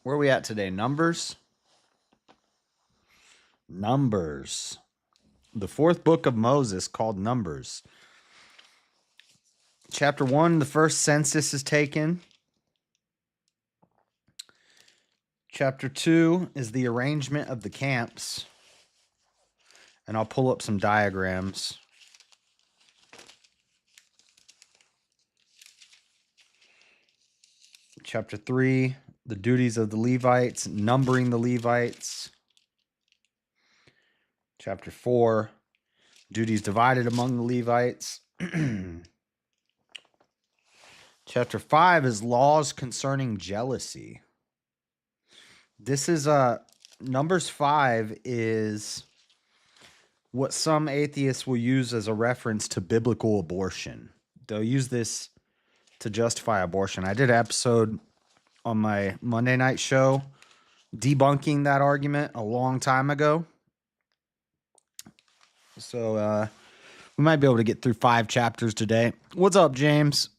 Where are we at today? Numbers? Numbers. The fourth book of Moses called Numbers. Chapter 1, the first census is taken. Chapter 2 is the arrangement of the camps. And I'll pull up some diagrams. Chapter 3, the duties of the Levites, numbering the Levites. Chapter 4, duties divided among the Levites. Chapter 5 is laws concerning jealousy. This is Numbers 5 is what some atheists will use as a reference to biblical abortion. They'll use this to justify abortion. I did an episode on my Monday night show debunking that argument a long time ago. So we might be able to get through 5 chapters today. What's up, James?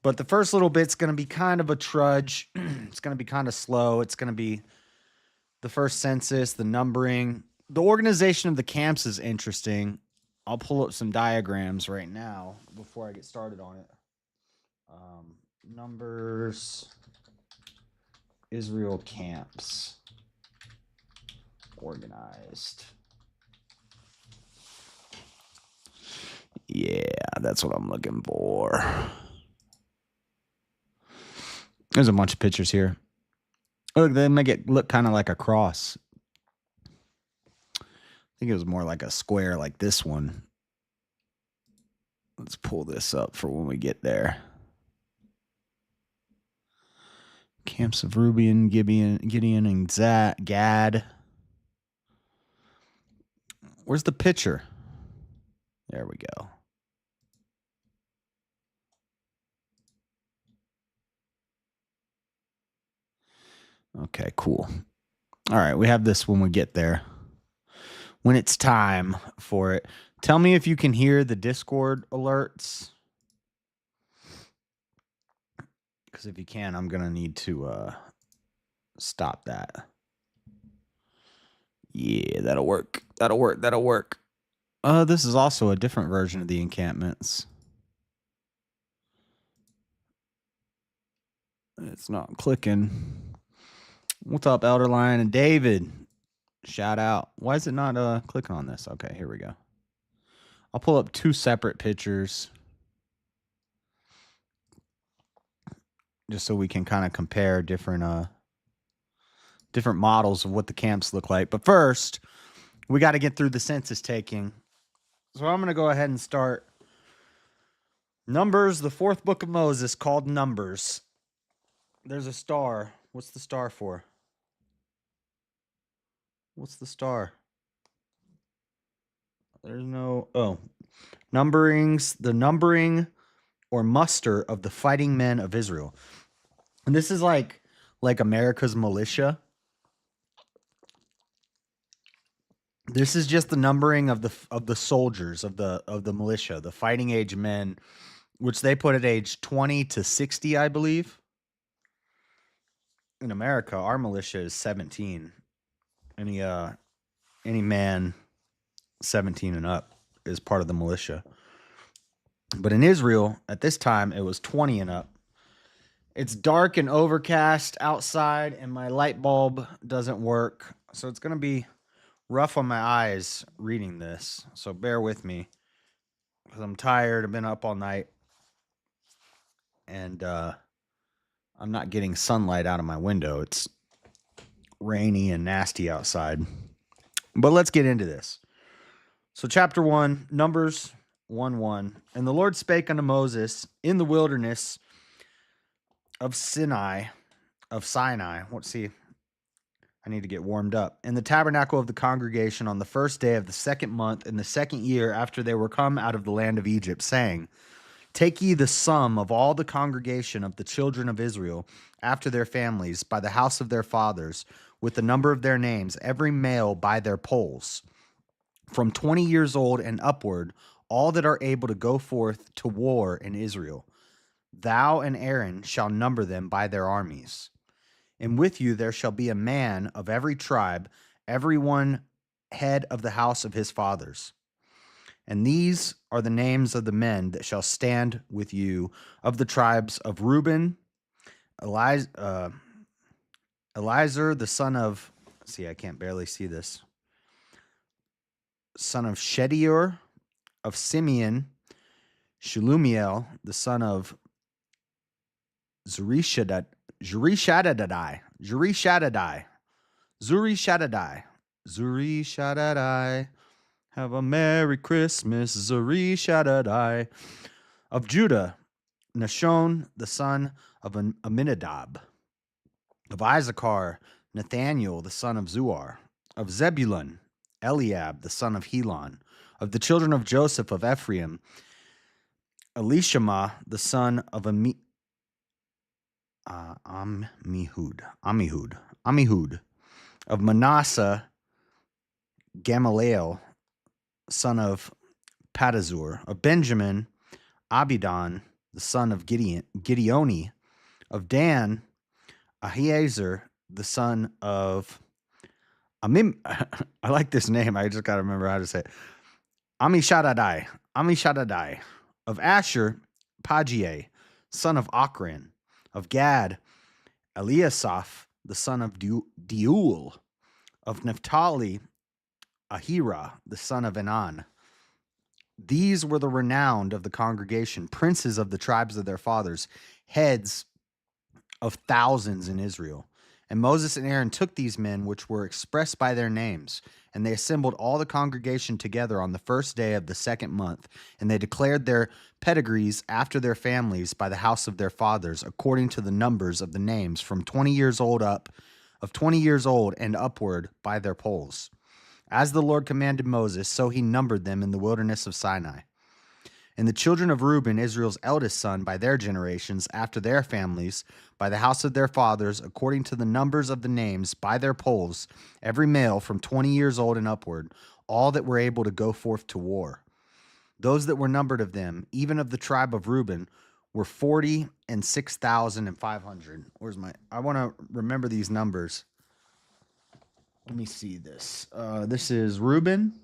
But the first little bit's going to be kind of a trudge. It's going to be kind of slow. It's going to be the first census, the numbering. The organization of the camps is interesting. I'll pull up some diagrams right now before I get started on it. Numbers, Israel camps, organized. Yeah, that's what I'm looking for. There's a bunch of pictures here. Look, they make it look kind of like a cross. I think it was more like a square like this one. Let's pull this up for when we get there. Camps of Reuben, Gideon, and Gad. Where's the picture? There we go. Okay, cool. All right, we have this when we get there. When it's time for it. Tell me if you can hear the Discord alerts. Because if you can, I'm going to need to stop that. Yeah, that'll work. That'll work. This is also a different version of the encampments. It's not clicking. What's up, Elder Lion and David? Shout out. Why is it not clicking on this? Okay, here we go. I'll pull up 2 separate pictures. Just so we can kind of compare different models of what the camps look like. But first, we got to get through the census taking. So I'm going to go ahead and start. Numbers, the fourth book of Moses, called Numbers. There's a star. What's the star for? What's the star? There's no... Oh. The numbering or muster of the fighting men of Israel. And this is like America's militia. This is just the numbering of the soldiers of the militia, the fighting age men, which they put at age 20 to 60, I believe. In America, our militia is 17. Any man 17 and up is part of the militia. But in Israel, at this time, it was 20 and up. It's dark and overcast outside, and my light bulb doesn't work. So it's going to be rough on my eyes reading this. So bear with me, because I'm tired. I've been up all night. And I'm not getting sunlight out of my window. It's rainy and nasty outside. But let's get into this. So chapter 1, Numbers 1:1. And the Lord spake unto Moses in the wilderness of Sinai. I need to get warmed up. In the tabernacle of the congregation on the first day of the 2nd month in the 2nd year after they were come out of the land of Egypt, saying, Take ye the sum of all the congregation of the children of Israel after their families by the house of their fathers, with the number of their names, every male by their polls, from 20 years old and upward, all that are able to go forth to war in Israel. Thou and Aaron shall number them by their armies. And with you there shall be a man of every tribe, every one head of the house of his fathers. And these are the names of the men that shall stand with you of the tribes of Reuben, Elizur, the son of, see, I can't barely see this, son of Shedeur, of Simeon, Shelumiel, the son of Zurishadai, Have a Merry Christmas, Zurishadai. Of Judah, Nashon, the son of Aminadab. Of Issachar, Nathaniel, the son of Zuar. Of Zebulun, Eliab, the son of Helon. Of the children of Joseph of Ephraim, Elishama, the son of Amihud. Of Manasseh, Gamaliel, son of Padazur. Of Benjamin, Abidan, the son of Gideoni. Of Dan, Ahiezer, the son of Amim. I like this name. I just got to remember how to say it. Amishadadai. Of Asher, Pagiel, son of Ochran. Of Gad, Eliasaph, the son of Deuel. Of Naphtali, Ahira, the son of Enan. These were the renowned of the congregation, princes of the tribes of their fathers, heads of thousands in Israel. And Moses and Aaron took these men, which were expressed by their names, and they assembled all the congregation together on the first day of the second month, and they declared their pedigrees after their families by the house of their fathers, according to the numbers of the names, from 20 years old and upward by their polls. As the Lord commanded Moses, so he numbered them in the wilderness of Sinai. And the children of Reuben, Israel's eldest son, by their generations, after their families, by the house of their fathers, according to the numbers of the names, by their polls, every male from 20 years old and upward, all that were able to go forth to war. Those that were numbered of them, even of the tribe of Reuben, were 46,500. I want to remember these numbers. Let me see this. This is Reuben,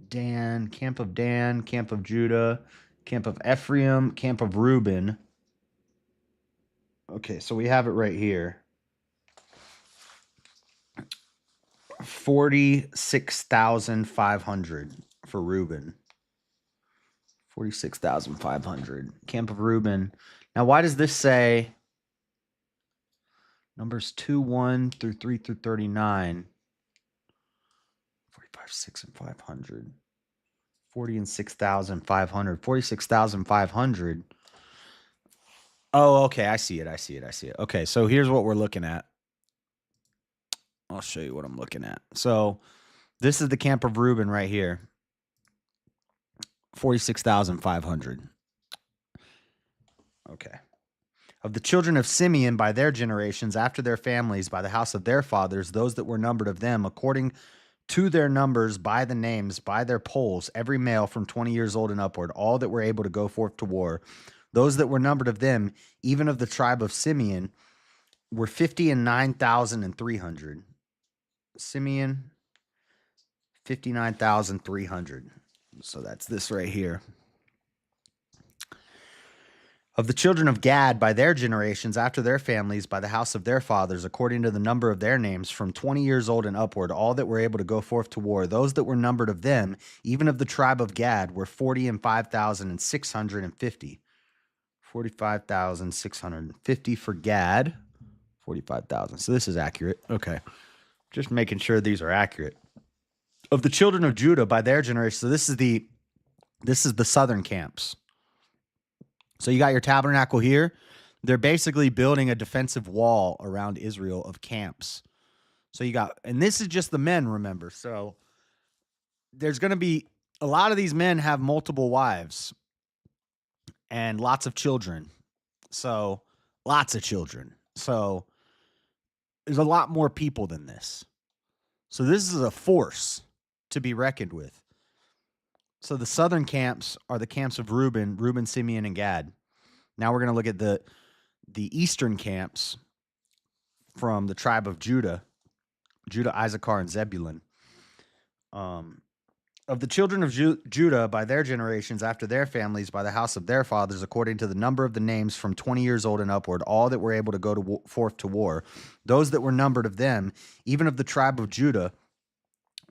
Dan, camp of Judah, camp of Ephraim, camp of Reuben. Okay, so we have it right here. 46,500 for Reuben. 46,500. Camp of Reuben. Now, why does this say numbers 2, 1 through 3 through 39? 45, 6, and 500. 40 and 6,500. 46,500. Oh, okay. I see it. Okay, so here's what we're looking at. I'll show you what I'm looking at. So this is the camp of Reuben right here. 46,500. Okay. Of the children of Simeon by their generations, after their families, by the house of their fathers, those that were numbered of them, according to their numbers, by the names, by their polls, every male from 20 years old and upward, all that were able to go forth to war, those that were numbered of them, even of the tribe of Simeon, were 59,300. Simeon, 59,300. So that's this right here. Of the children of Gad by their generations, after their families, by the house of their fathers, according to the number of their names, from 20 years old and upward, all that were able to go forth to war, those that were numbered of them, even of the tribe of Gad, were 45,650. 45,650 for Gad. 45,000. So this is accurate. Okay. Just making sure these are accurate. Of the children of Judah by their generation, so this is the southern camps. So you got your tabernacle here. They're basically building a defensive wall around Israel of camps. So you got, and this is just the men, remember. So there's going to be, a lot of these men have multiple wives and lots of children. So lots of children. So there's a lot more people than this. So this is a force to be reckoned with. So the southern camps are the camps of Reuben, Simeon, and Gad. Now we're going to look at the eastern camps from the tribe of Judah, Issachar, and Zebulun. Of the children of Judah by their generations, after their families, by the house of their fathers, according to the number of the names from 20 years old and upward, all that were able to go forth to war, those that were numbered of them, even of the tribe of Judah,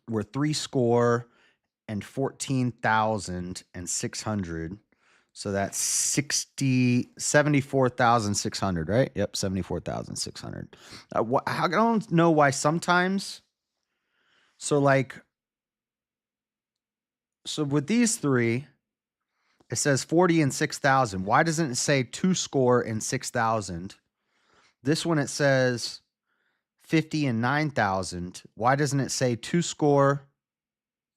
were 74,600. So that's 74,600, right? Yep, 74,600. I don't know why sometimes. So with these three, it says 40 and 6,000. Why doesn't it say 2 and 6,000? This one it says 50 and 9,000. Why doesn't it say 2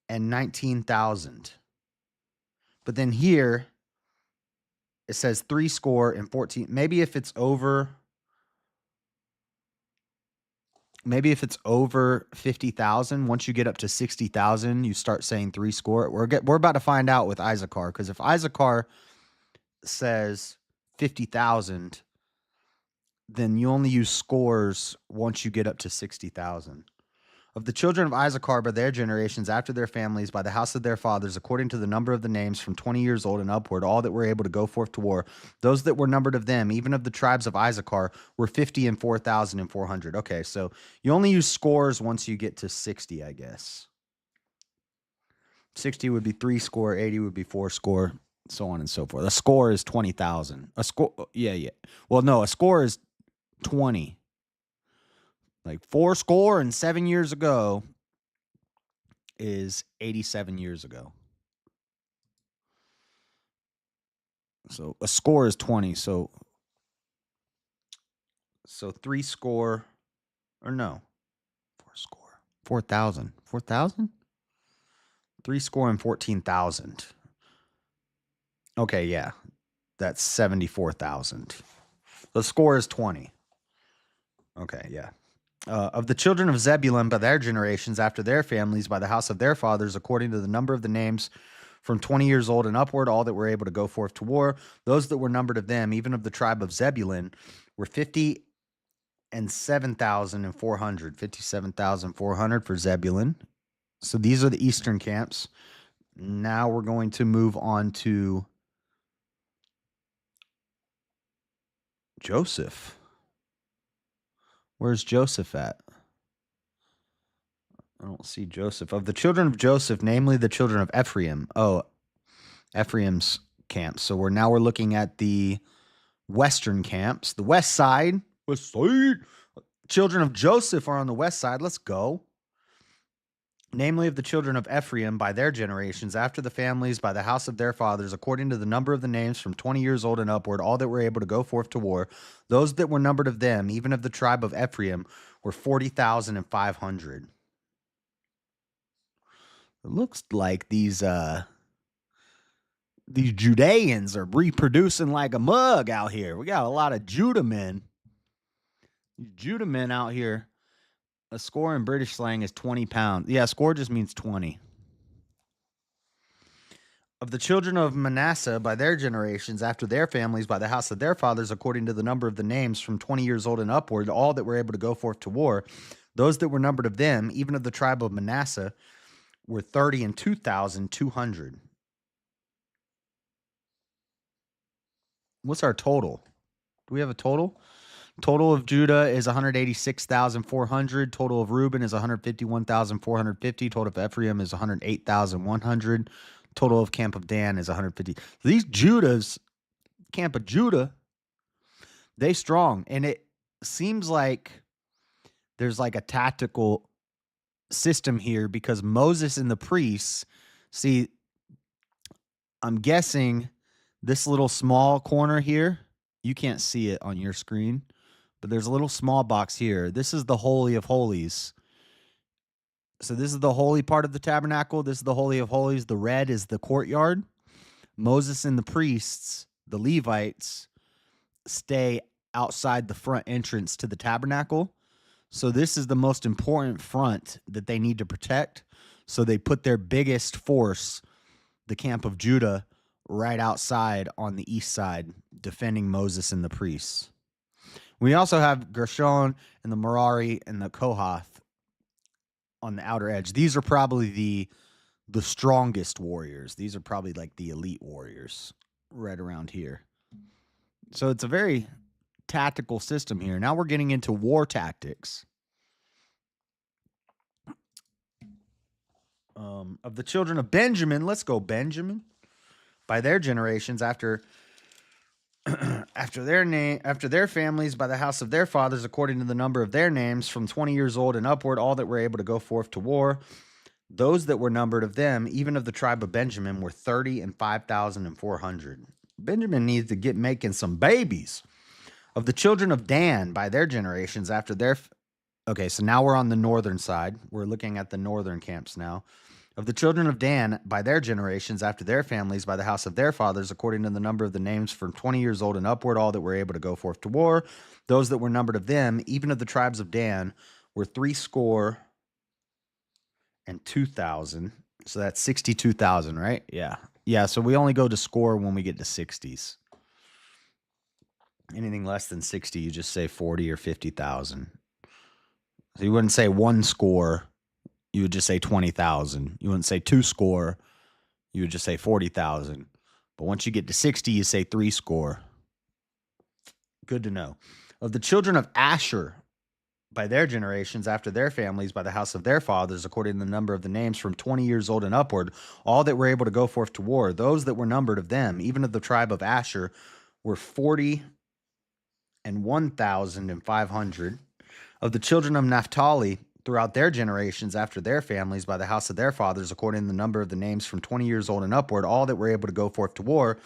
and 19,000? But then here it says 3 and 14. Maybe if it's over 50,000, once you get up to 60,000, you start saying 3. We're about to find out with Issachar, because if Issachar says 50,000, then you only use scores once you get up to 60,000. Of the children of Issachar by their generations, after their families, by the house of their fathers, according to the number of the names from 20 years old and upward, all that were able to go forth to war, those that were numbered of them, even of the tribes of Issachar, were 50 and 4,400. Okay, so you only use scores once you get to 60, I guess. 60 would be 3, 80 would be 4, so on and so forth. A score is 20,000. A score, yeah. Well, no, a score is 20. Like 4 and 7 years ago is 87 years ago. So a score is 20. So 3 or no, 4,000. 4,000? 3 and 14,000. Okay, yeah. That's 74,000. The score is 20. Okay, yeah. Of the children of Zebulun by their generations, after their families, by the house of their fathers, according to the number of the names from 20 years old and upward, all that were able to go forth to war, those that were numbered of them, even of the tribe of Zebulun, were 50 and 7,400. 57,400 for Zebulun. So these are the eastern camps. Now we're going to move on to Joseph. Where's Joseph at? I don't see Joseph. Of the children of Joseph, namely the children of Ephraim. Oh, Ephraim's camps. So we're looking at the western camps. The west side. West side. Children of Joseph are on the west side. Let's go. Namely of the children of Ephraim by their generations, after the families, by the house of their fathers, according to the number of the names from 20 years old and upward, all that were able to go forth to war, those that were numbered of them, even of the tribe of Ephraim, were 40,500. It looks like these Judeans are reproducing like a mug out here. We got a lot of Judah men. Judah men out here. A score in British slang is 20 pounds. Yeah, score just means 20. Of the children of Manasseh by their generations, after their families, by the house of their fathers, according to the number of the names from 20 years old and upward, all that were able to go forth to war, those that were numbered of them, even of the tribe of Manasseh, were 32,200. What's our total? Do we have a total? Total of Judah is 186,400. Total of Reuben is 151,450. Total of Ephraim is 108,100. Total of Camp of Dan is 150. These Judahs, Camp of Judah, they strong. And it seems like there's like a tactical system here, because Moses and the priests, see, I'm guessing this little small corner here, you can't see it on your screen, but there's a little small box here. This is the Holy of Holies. So this is the holy part of the tabernacle. This is the Holy of Holies. The red is the courtyard. Moses and the priests, the Levites, stay outside the front entrance to the tabernacle. So this is the most important front that they need to protect. So they put their biggest force, the camp of Judah, right outside on the east side, defending Moses and the priests. We also have Gershon and the Merari and the Kohath on the outer edge. These are probably the strongest warriors. These are probably like the elite warriors right around here. So it's a very tactical system here. Now we're getting into war tactics. Of the children of Benjamin, let's go Benjamin. By their generations, after their families, by the house of their fathers, according to the number of their names, from 20 years old and upward, all that were able to go forth to war. Those that were numbered of them, even of the tribe of Benjamin, were 30 and 5,400. Benjamin needs to get making some babies. Of the children of Dan, by their generations, after their... Okay, so now we're on the northern side. We're looking at the northern camps now. Of the children of Dan, by their generations, after their families, by the house of their fathers, according to the number of the names from 20 years old and upward, all that were able to go forth to war. Those that were numbered of them, even of the tribes of Dan, were 62,000. So that's 62,000, right? Yeah. Yeah, so we only go to score when we get to 60s. Anything less than 60, you just say 40 or 50,000. So you wouldn't say one score, you would just say 20,000. You wouldn't say two score, you would just say 40,000. But once you get to 60, you say three score. Good to know. Of the children of Asher, by their generations, after their families, by the house of their fathers, according to the number of the names from 20 years old and upward, all that were able to go forth to war, those that were numbered of them, even of the tribe of Asher, were 40 and 1,500. Of the children of Naphtali, throughout their generations, after their families, by the house of their fathers, according to the number of the names from 20 years old and upward, all that were able to go forth to war,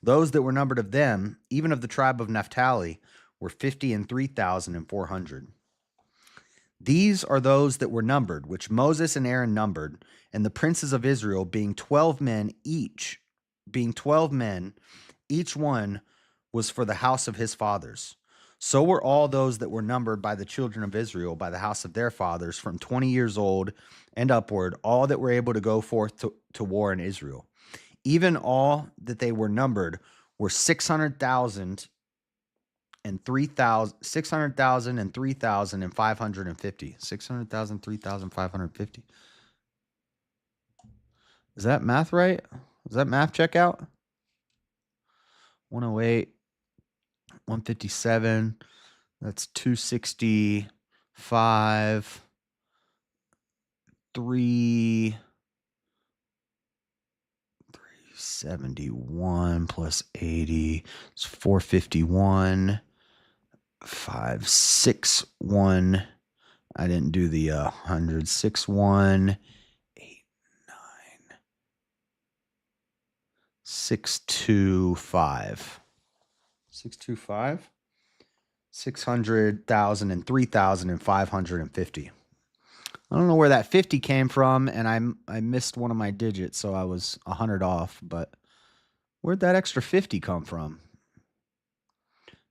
those that were numbered of them, even of the tribe of Naphtali, were 50 and 3,400. These are those that were numbered, which Moses and Aaron numbered, and the princes of Israel, being 12 men, each one was for the house of his fathers. So were all those that were numbered by the children of Israel, by the house of their fathers, from 20 years old and upward, all that were able to go forth to war in Israel. Even all that they were numbered were 600,000 and 3,000, 600,000 and 3,000 and 550. 600,000, 3,550. Is that math right? Does that math check out? 108, 157. That's 265. 371 plus 80 is 451. 561. I didn't do the 100. 61, 8, 9, 625. 625. 600,000 and 3,550. I don't know where that 50 came from, and I missed one of my digits, so I was 100 off. But where'd that extra 50 come from?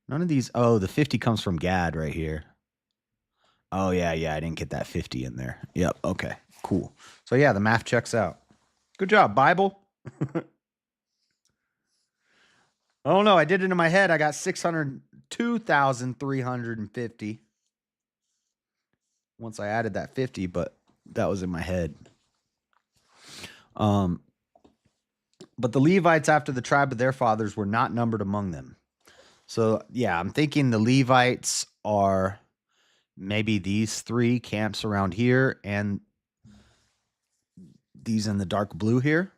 None of these. Oh, the 50 comes from Gad right here. Oh, yeah, I didn't get that 50 in there. Yep, okay, cool. So, yeah, the math checks out. Good job, Bible. I don't know. I did it in my head. I got 602,350 once I added that 50, but that was in my head. But the Levites after the tribe of their fathers were not numbered among them. So, yeah, I'm thinking the Levites are maybe these three camps around here and these in the dark blue here.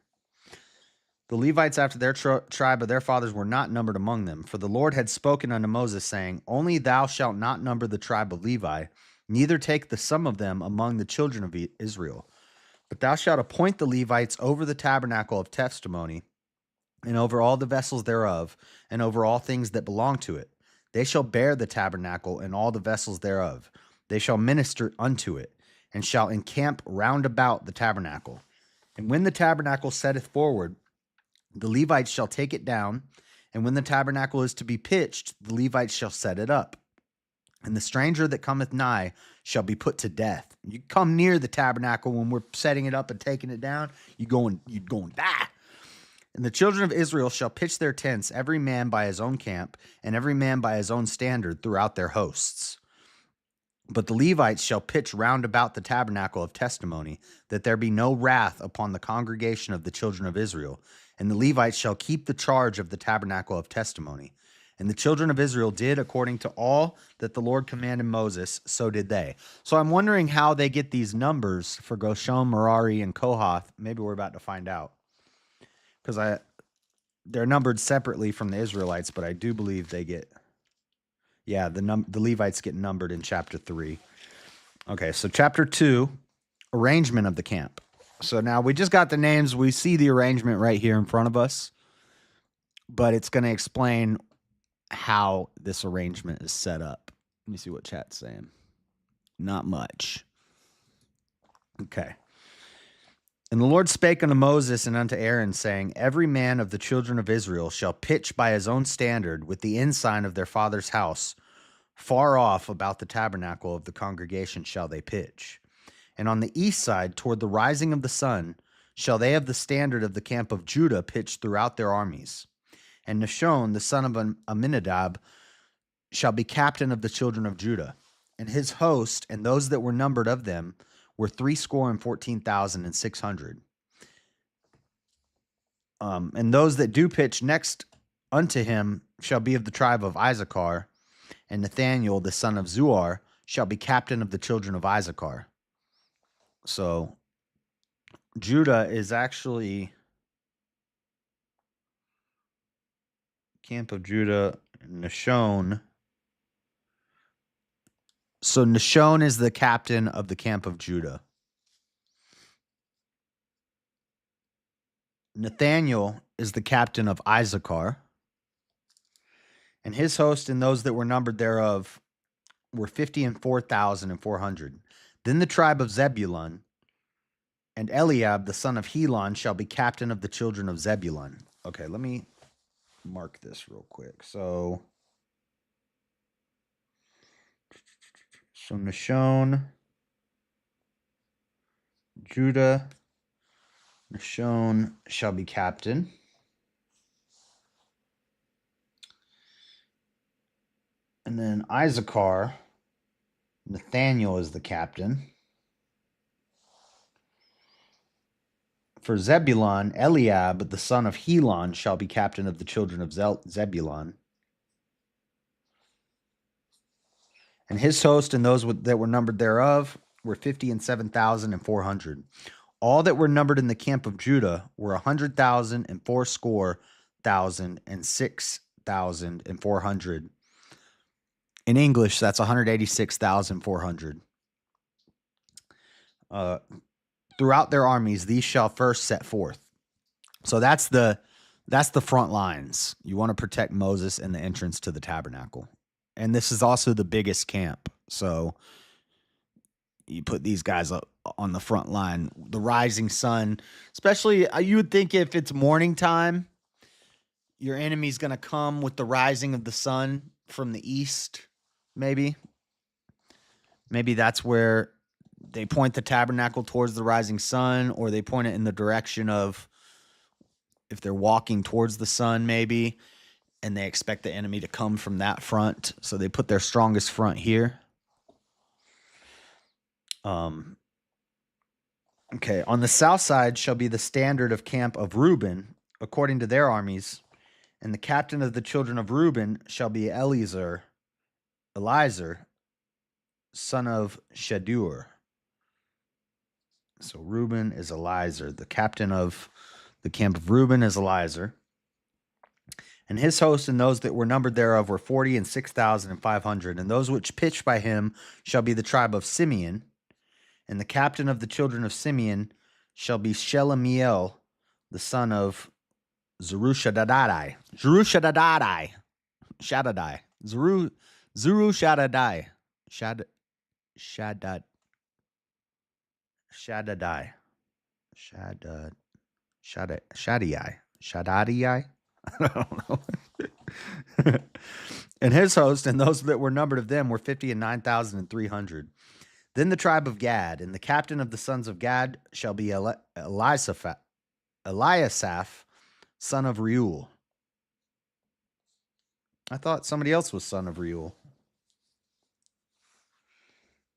The Levites after their tribe of their fathers were not numbered among them. For the Lord had spoken unto Moses, saying, Only thou shalt not number the tribe of Levi, neither take the sum of them among the children of Israel. But thou shalt appoint the Levites over the tabernacle of testimony, and over all the vessels thereof, and over all things that belong to it. They shall bear the tabernacle and all the vessels thereof. They shall minister unto it, and shall encamp round about the tabernacle. And when the tabernacle setteth forward, the Levites shall take it down, and when the tabernacle is to be pitched, the Levites shall set it up. And the stranger that cometh nigh shall be put to death. You come near the tabernacle when we're setting it up and taking it down, you're going die. And the children of Israel shall pitch their tents, every man by his own camp, and every man by his own standard throughout their hosts. But the Levites shall pitch round about the tabernacle of testimony, that there be no wrath upon the congregation of the children of Israel. And the Levites shall keep the charge of the tabernacle of testimony. And the children of Israel did according to all that the Lord commanded Moses, so did they. So I'm wondering how they get these numbers for Gershon, Merari, and Kohath. Maybe we're about to find out. Because they're numbered separately from the Israelites, but I do believe they get... Yeah, the Levites get numbered in chapter 3. Okay, so chapter 2, arrangement of the camp. So now we just got the names. We see the arrangement right here in front of us, but it's going to explain how this arrangement is set up. Let me see what chat's saying. Not much. Okay. And the Lord spake unto Moses and unto Aaron, saying, Every man of the children of Israel shall pitch by his own standard with the ensign of their father's house. Far off about the tabernacle of the congregation shall they pitch. And on the east side, toward the rising of the sun, shall they of the standard of the camp of Judah pitch throughout their armies. And Nashon, the son of Amminadab, shall be captain of the children of Judah. And his host, and those that were numbered of them, were 614,600. And those that do pitch next unto him shall be of the tribe of Issachar, and Nathaniel, the son of Zuar, shall be captain of the children of Issachar. So Judah is actually camp of Judah, Nashon. So Nashon is the captain of the camp of Judah. Nathaniel is the captain of Issachar. And his host and those that were numbered thereof were 54,400. Then the tribe of Zebulun, and Eliab, the son of Helon, shall be captain of the children of Zebulun. Okay, let me mark this real quick. So Nashon, Judah, Nashon shall be captain. And then Issachar, Nathaniel is the captain. For Zebulun, Eliab, the son of Helon, shall be captain of the children of Zebulun. And his host and those that were numbered thereof were 57,400. All that were numbered in the camp of Judah were 100,000 and fourscore thousand and 6,400. In English, that's 186,400. Throughout their armies, these shall first set forth. So that's the front lines. You want to protect Moses and the entrance to the tabernacle. And this is also the biggest camp. So you put these guys up on the front line. The rising sun, especially you would think if it's morning time, your enemy's going to come with the rising of the sun from the east. Maybe that's where they point the tabernacle towards the rising sun, or they point it in the direction of if they're walking towards the sun, maybe, and they expect the enemy to come from that front. So they put their strongest front here. Okay, on the south side shall be the standard of camp of Reuben, according to their armies, and the captain of the children of Reuben shall be Eliezer, son of Shadur. So Reuben is Eliezer. The captain of the camp of Reuben is Eliezer. And his host and those that were numbered thereof were 46,500. And those which pitched by him shall be the tribe of Simeon. And the captain of the children of Simeon shall be Shelemiel, the son of Zerushadadai. Zerushadadai. Shaddai. Zerushadadai. Shaddai. Shaddai. I don't know. And his host and those that were numbered of them were 59,300. Then the tribe of Gad, and the captain of the sons of Gad shall be Eliasaph, son of Reuel. I thought somebody else was son of Reuel.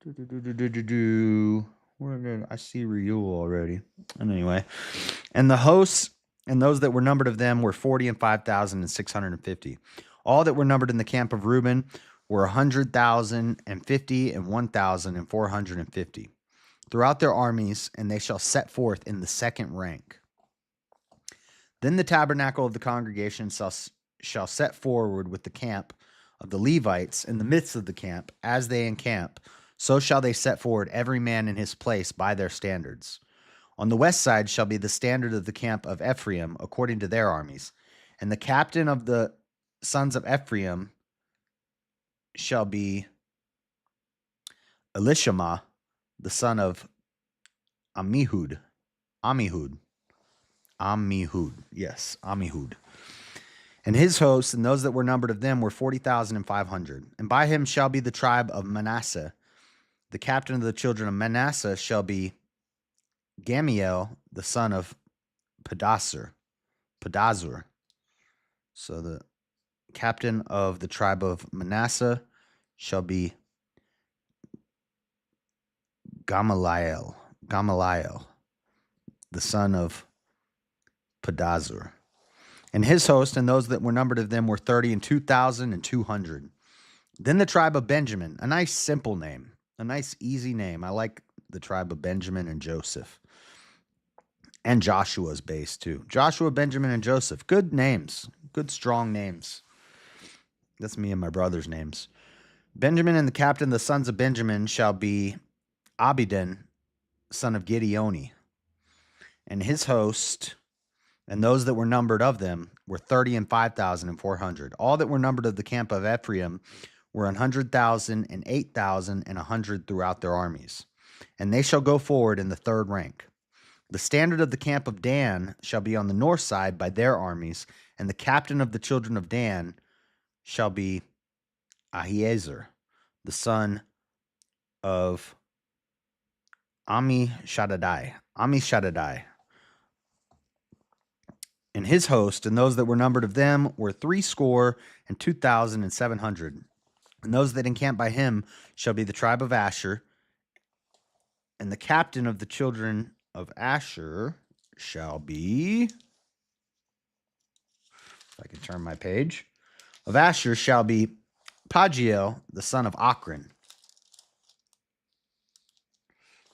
I see Reuel already. And anyway, and the hosts and those that were numbered of them were 40 and 5,650. All that were numbered in the camp of Reuben were 100,050 and 1,450 throughout their armies, and they shall set forth in the second rank. Then the tabernacle of the congregation shall set forward with the camp of the Levites in the midst of the camp. As they encamp, so shall they set forward every man in his place by their standards. On the west side shall be the standard of the camp of Ephraim according to their armies. And the captain of the sons of Ephraim shall be Elishama, the son of Ammihud. Yes, Ammihud. And his hosts and those that were numbered of them were 40,500. And by him shall be the tribe of Manasseh. The captain of the children of Manasseh shall be Gamaliel, the son of Pedazur. So the captain of the tribe of Manasseh shall be Gamaliel, the son of Pedazur. And his host and those that were numbered of them were 30 and 2,200. Then the tribe of Benjamin, a nice simple name, a nice easy name. I like the tribe of Benjamin and Joseph. And Joshua's base too. Joshua, Benjamin, and Joseph. Good names. Good strong names. That's me and my brother's names. Benjamin and the captain, the sons of Benjamin, shall be Abidan, son of Gideoni. And his host and those that were numbered of them were 30 and 5,400. All that were numbered of the camp of Ephraim were 100,000 and 8,000 and 100 throughout their armies. And they shall go forward in the third rank. The standard of the camp of Dan shall be on the north side by their armies, and the captain of the children of Dan shall be Ahiezer, the son of Ammishaddai. And his host and those that were numbered of them were 62,700. And those that encamp by him shall be the tribe of Asher. And the captain of the children of Asher shall be, if I can turn my page, of Asher shall be Pagiel, the son of Akron.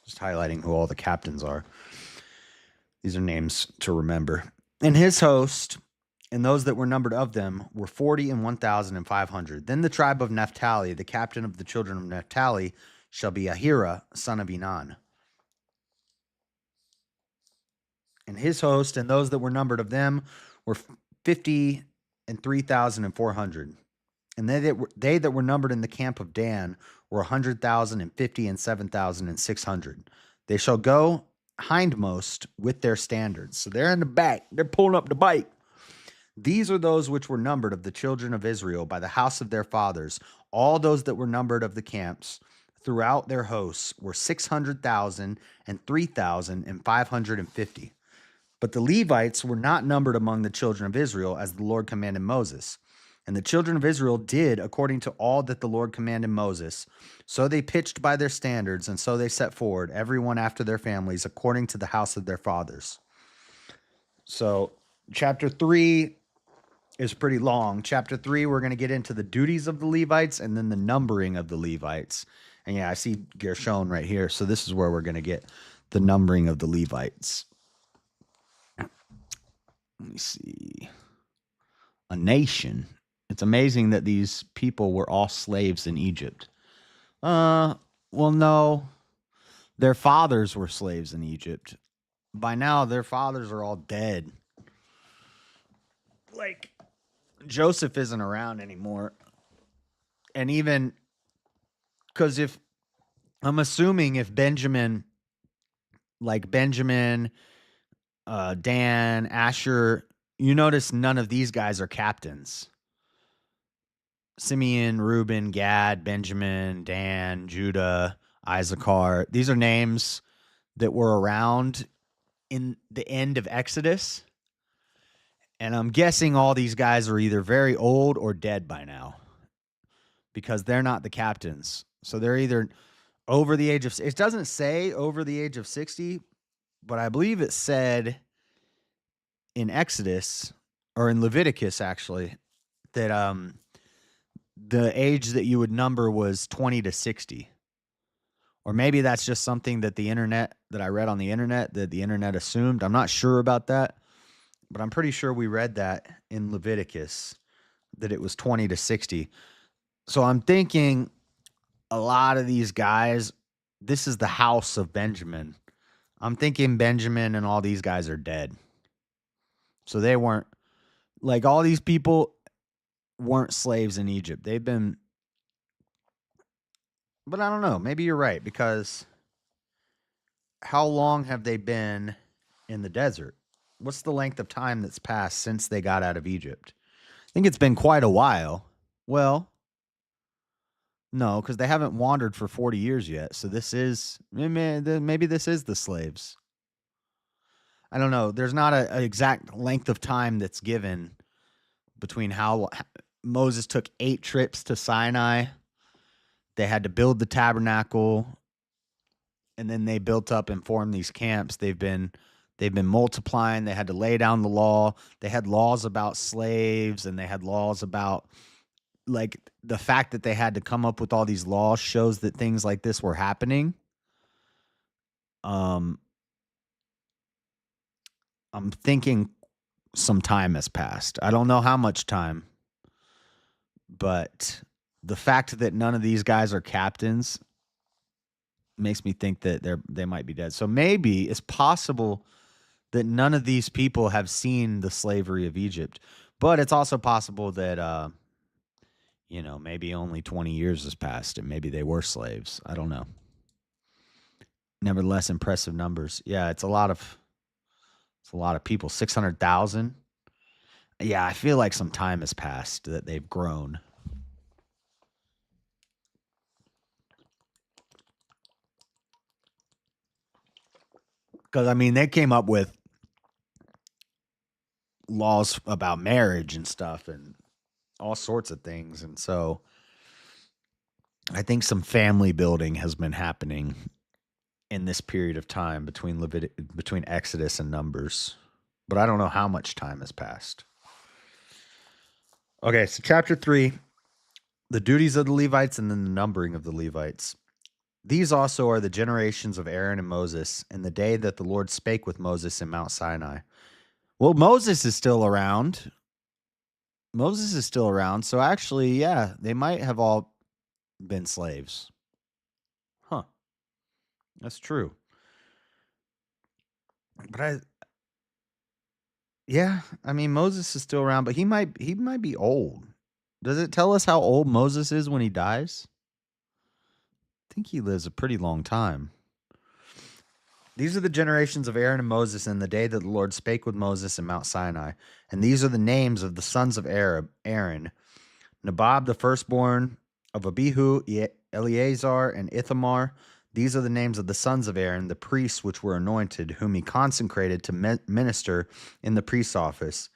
Just highlighting who all the captains are. These are names to remember. And his host and those that were numbered of them were 40 and 1,500. Then the tribe of Naphtali, the captain of the children of Naphtali, shall be Ahira, son of Enan. And his host and those that were numbered of them were 50 and 3,400. And they that were numbered in the camp of Dan were 100,000 and 50 and 7,600. They shall go hindmost with their standards. So they're in the back. They're pulling up the bike. These are those which were numbered of the children of Israel by the house of their fathers. All those that were numbered of the camps throughout their hosts were 600,000 and 3,550. But the Levites were not numbered among the children of Israel as the Lord commanded Moses. And the children of Israel did according to all that the Lord commanded Moses. So they pitched by their standards, and so they set forward, everyone after their families, according to the house of their fathers. So chapter 3 is pretty long. Chapter 3, we're going to get into the duties of the Levites and then the numbering of the Levites. And yeah, I see Gershon right here. So this is where we're going to get the numbering of the Levites. Let me see. A nation. It's amazing that these people were all slaves in Egypt. Well, no. Their fathers were slaves in Egypt. By now, their fathers are all dead. Like, Joseph isn't around anymore. And even, because I'm assuming if Benjamin, Dan, Asher, you notice none of these guys are captains. Simeon, Reuben, Gad, Benjamin, Dan, Judah, Issachar. These are names that were around in the end of Exodus. And I'm guessing all these guys are either very old or dead by now because they're not the captains. So they're either over the age of, it doesn't say over the age of 60, but I believe it said in Exodus or in Leviticus actually that the age that you would number was 20 to 60. Or maybe that's just something that I read on the internet that the internet assumed. I'm not sure about that, but I'm pretty sure we read that in Leviticus that it was 20 to 60. So I'm thinking a lot of these guys, this is the house of Benjamin. I'm thinking Benjamin and all these guys are dead. So they weren't, like, all these people weren't slaves in Egypt. They've been, but I don't know. Maybe you're right because how long have they been in the desert? What's the length of time that's passed since they got out of Egypt? I think it's been quite a while. Well, no, because they haven't wandered for 40 years yet. So this is, maybe this is the slaves. I don't know. There's not an exact length of time that's given between how Moses took 8 trips to Sinai. They had to build the tabernacle, and then they built up and formed these camps. They've been multiplying. They had to lay down the law. They had laws about slaves, and they had laws about, like, the fact that they had to come up with all these laws shows that things like this were happening. I'm thinking some time has passed. I don't know how much time, but the fact that none of these guys are captains makes me think that they might be dead. So maybe it's possible that none of these people have seen the slavery of Egypt, but it's also possible that maybe only 20 years has passed and maybe they were slaves. I don't know. Nevertheless, impressive numbers. Yeah, it's a lot of people. 600,000. Yeah, I feel like some time has passed that they've grown. Because, I mean, they came up with laws about marriage and stuff and all sorts of things. And so I think some family building has been happening in this period of time between Exodus and Numbers. But I don't know how much time has passed. Okay, so chapter 3, the duties of the Levites and then the numbering of the Levites. These also are the generations of Aaron and Moses in the day that the Lord spake with Moses in Mount Sinai. Well, Moses is still around. So actually, yeah, they might have all been slaves. Huh. That's true. But I mean, Moses is still around, but he might be old. Does it tell us how old Moses is when he dies? I think he lives a pretty long time. These are the generations of Aaron and Moses in the day that the Lord spake with Moses in Mount Sinai. And these are the names of the sons of Aaron. Nabab, the firstborn of Abihu, Eleazar, and Ithamar. These are the names of the sons of Aaron, the priests which were anointed, whom he consecrated to minister in the priest's office.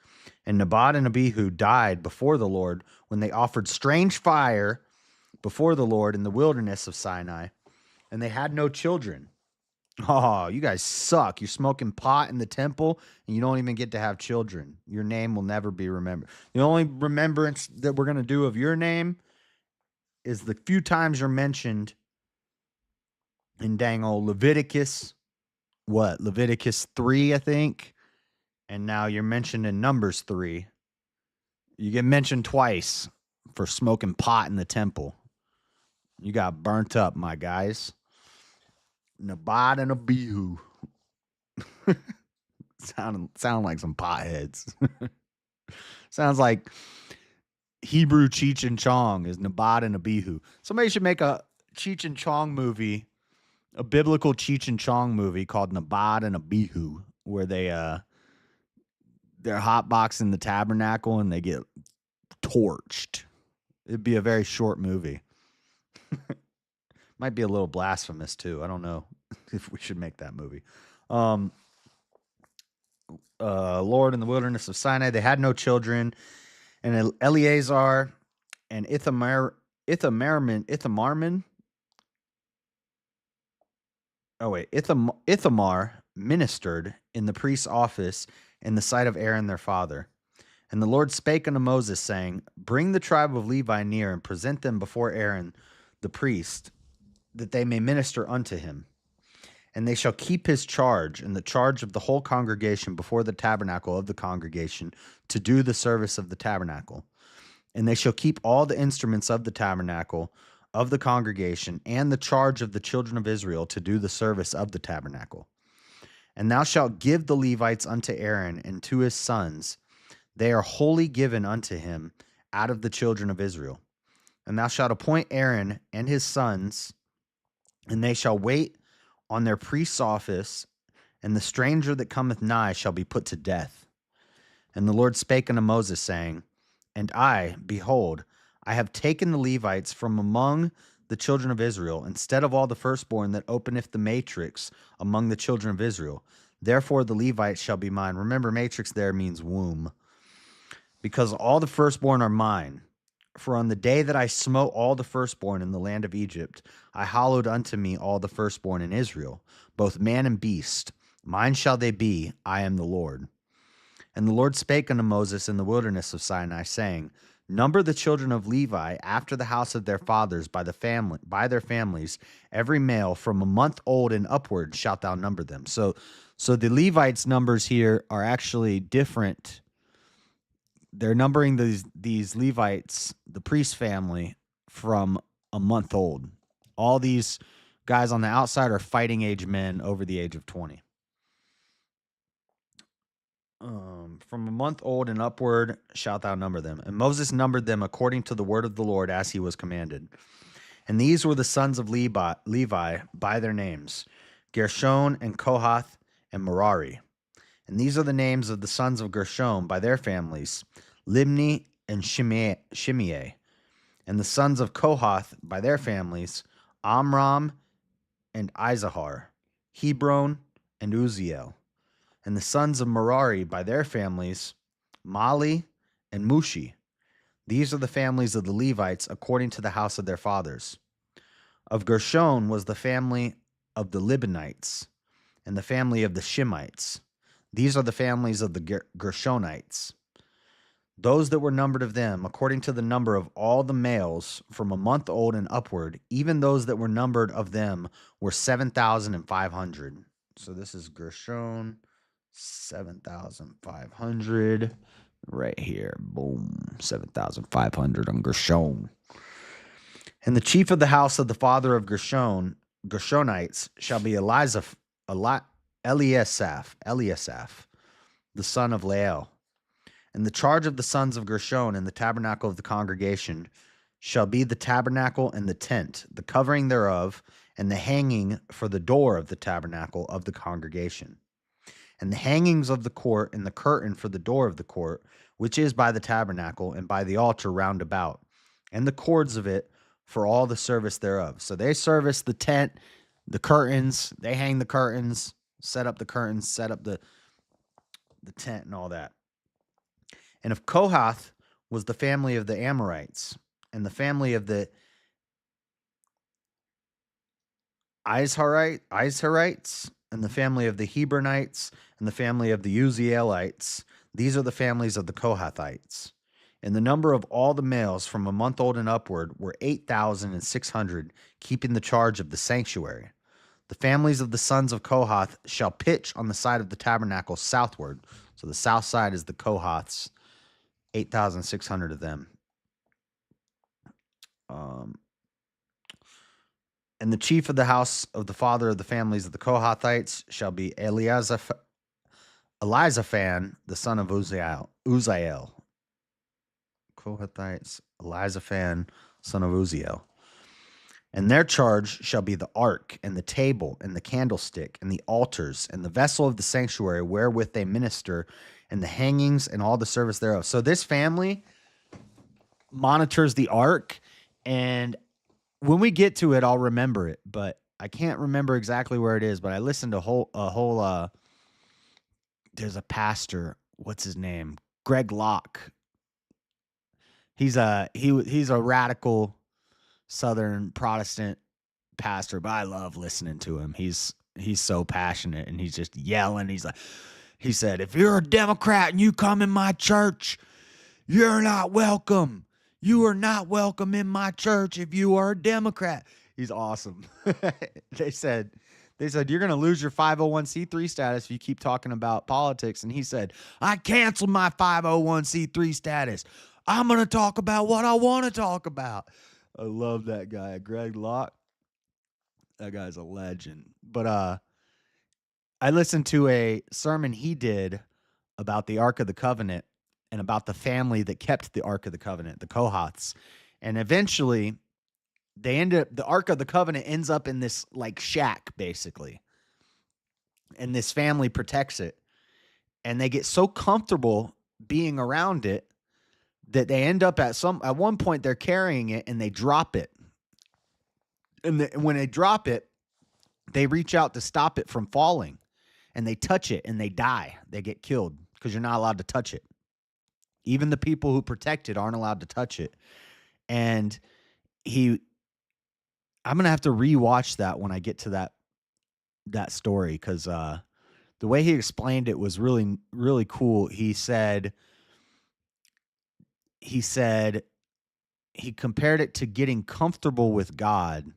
And Nabab and Abihu died before the Lord when they offered strange fire before the Lord in the wilderness of Sinai. And they had no children. Oh, you guys suck. You're smoking pot in the temple and you don't even get to have children. Your name will never be remembered. The only remembrance that we're going to do of your name is the few times you're mentioned in dang old Leviticus. What? Leviticus 3, I think. And now you're mentioned in Numbers 3. You get mentioned twice for smoking pot in the temple. You got burnt up, my guys. Nabad and Abihu. Sound like some potheads. Sounds like Hebrew Cheech and Chong is Nabad and Abihu. Somebody should make a Cheech and Chong movie, a biblical Cheech and Chong movie called Nabad and Abihu, where they're hotboxing the tabernacle and they get torched. It'd be a very short movie. Might be a little blasphemous too. I don't know if we should make that movie. Lord in the wilderness of Sinai. They had no children. And Eleazar and Ithamarman. Ithamar ministered in the priest's office in the sight of Aaron their father. And the Lord spake unto Moses, saying, Bring the tribe of Levi near, and present them before Aaron the priest, that they may minister unto him. And they shall keep his charge and the charge of the whole congregation before the tabernacle of the congregation to do the service of the tabernacle. And they shall keep all the instruments of the tabernacle of the congregation and the charge of the children of Israel to do the service of the tabernacle. And thou shalt give the Levites unto Aaron and to his sons. They are wholly given unto him out of the children of Israel. And thou shalt appoint Aaron and his sons, and they shall wait on their priest's office, and the stranger that cometh nigh shall be put to death. And the Lord spake unto Moses, saying, And I, behold, I have taken the Levites from among the children of Israel, instead of all the firstborn that openeth the matrix among the children of Israel. Therefore the Levites shall be mine. Remember, matrix there means womb. Because all the firstborn are mine. For on the day that I smote all the firstborn in the land of Egypt, I hallowed unto me all the firstborn in Israel, both man and beast. Mine shall they be, I am the Lord. And the Lord spake unto Moses in the wilderness of Sinai, saying, Number the children of Levi after the house of their fathers by their families, every male from a month old and upward shalt thou number them. So the Levites' numbers here are actually different. They're numbering these Levites, the priest family, from a month old. All these guys on the outside are fighting age men over the age of 20. From a month old and upward shalt thou number them. And Moses numbered them according to the word of the Lord as he was commanded. And these were the sons of Levi by their names, Gershon and Kohath and Merari. And these are the names of the sons of Gershon by their families, Libni and Shimei. And the sons of Kohath by their families, Amram and Izahar, Hebron and Uzziel. And the sons of Merari by their families, Mali and Mushi. These are the families of the Levites according to the house of their fathers. Of Gershon was the family of the Libanites, and the family of the Shimites. These are the families of the Gershonites. Those that were numbered of them, according to the number of all the males from a month old and upward, even those that were numbered of them were 7,500. So this is Gershon, 7,500. Right here. Boom. 7,500 on Gershon. And the chief of the house of the father of Gershonites, shall be Eliasaph, the son of Lael. And the charge of the sons of Gershon in the tabernacle of the congregation shall be the tabernacle and the tent, the covering thereof, and the hanging for the door of the tabernacle of the congregation. And the hangings of the court and the curtain for the door of the court, which is by the tabernacle and by the altar round about, and the cords of it for all the service thereof. So they service the tent, the curtains, they hang the curtains, set up the curtains, set up the tent and all that. And of Kohath was the family of the Amorites, and the family of the Izharites, and the family of the Hebronites, and the family of the Uzzielites. These are the families of the Kohathites. And the number of all the males from a month old and upward were 8,600, keeping the charge of the sanctuary. The families of the sons of Kohath shall pitch on the side of the tabernacle southward. So the south side is the Kohaths, 8,600 of them. And the chief of the house of the father of the families of the Kohathites shall be Elizaphan, the son of Uzziel. Kohathites, Elizaphan, son of Uzziel. And their charge shall be the ark, and the table, and the candlestick, and the altars, and the vessel of the sanctuary wherewith they minister, and the hangings, and all the service thereof. So this family monitors the ark, and when we get to it, I'll remember it, but I can't remember exactly where it is. But I listened to a whole there's a pastor. What's his name? Greg Locke. He's a radical Southern Protestant pastor, but I love listening to him. He's so passionate and he's just yelling. He said, if you're a Democrat and you come in my church, you're not welcome. You are not welcome in my church if you are a Democrat. He's awesome. They said you're going to lose your 501c3 status if you keep talking about politics. And he said, I canceled my 501c3 status. I'm going to talk about what I want to talk about. I love that guy, Greg Locke. That guy's a legend. But I listened to a sermon he did about the Ark of the Covenant and about the family that kept the Ark of the Covenant, the Kohaths. And eventually the Ark of the Covenant ends up in this like shack, basically. And this family protects it. And they get so comfortable being around it that they end up at one point they're carrying it and they drop it. And when they drop it, they reach out to stop it from falling. And they touch it and they die. They get killed because you're not allowed to touch it. Even the people who protect it aren't allowed to touch it. And I'm going to have to rewatch that when I get to that story because the way he explained it was really, really cool. He said he compared it to getting comfortable with God.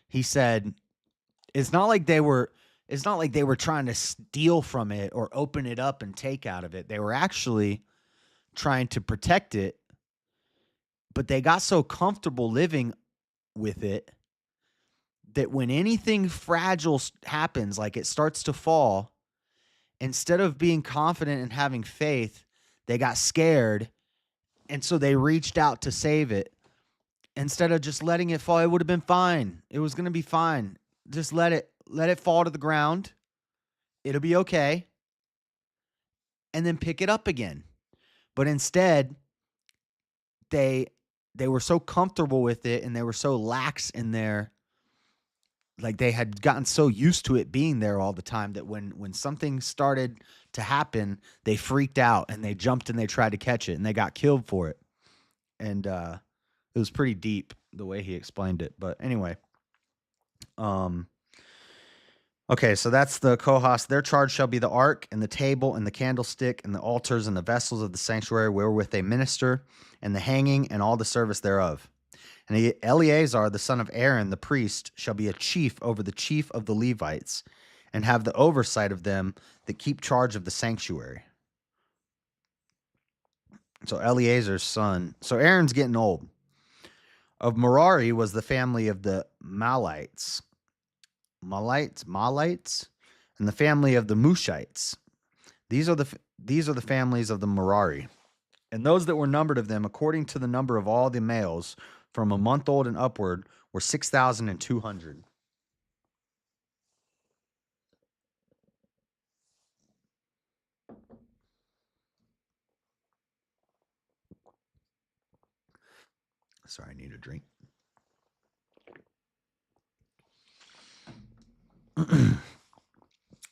He said it's not like they were trying to steal from it or open it up and take out of it. They were actually trying to protect it, but they got so comfortable living with it that when anything fragile happens, like it starts to fall, instead of being confident and having faith, they got scared. And so they reached out to save it. Instead of just letting it fall, it would have been fine. It was going to be fine. Just let it fall to the ground. It'll be okay. And then pick it up again. But instead, they were so comfortable with it and they were so lax in their, like they had gotten so used to it being there all the time that when something started to happen, they freaked out and they jumped and they tried to catch it and they got killed for it. And it was pretty deep the way he explained it. But anyway, okay, so that's the Kohath. Their charge shall be the ark and the table and the candlestick and the altars and the vessels of the sanctuary wherewith they minister and the hanging and all the service thereof. And Eleazar, the son of Aaron, the priest, shall be a chief over the chief of the Levites and have the oversight of them that keep charge of the sanctuary. So Eleazar's son. So Aaron's getting old. Of Merari was the family of the Malites, and the family of the Mushites. These are the families of the Merari. And those that were numbered of them, according to the number of all the males, from a month old and upward, were 6,200. Sorry, I need a drink.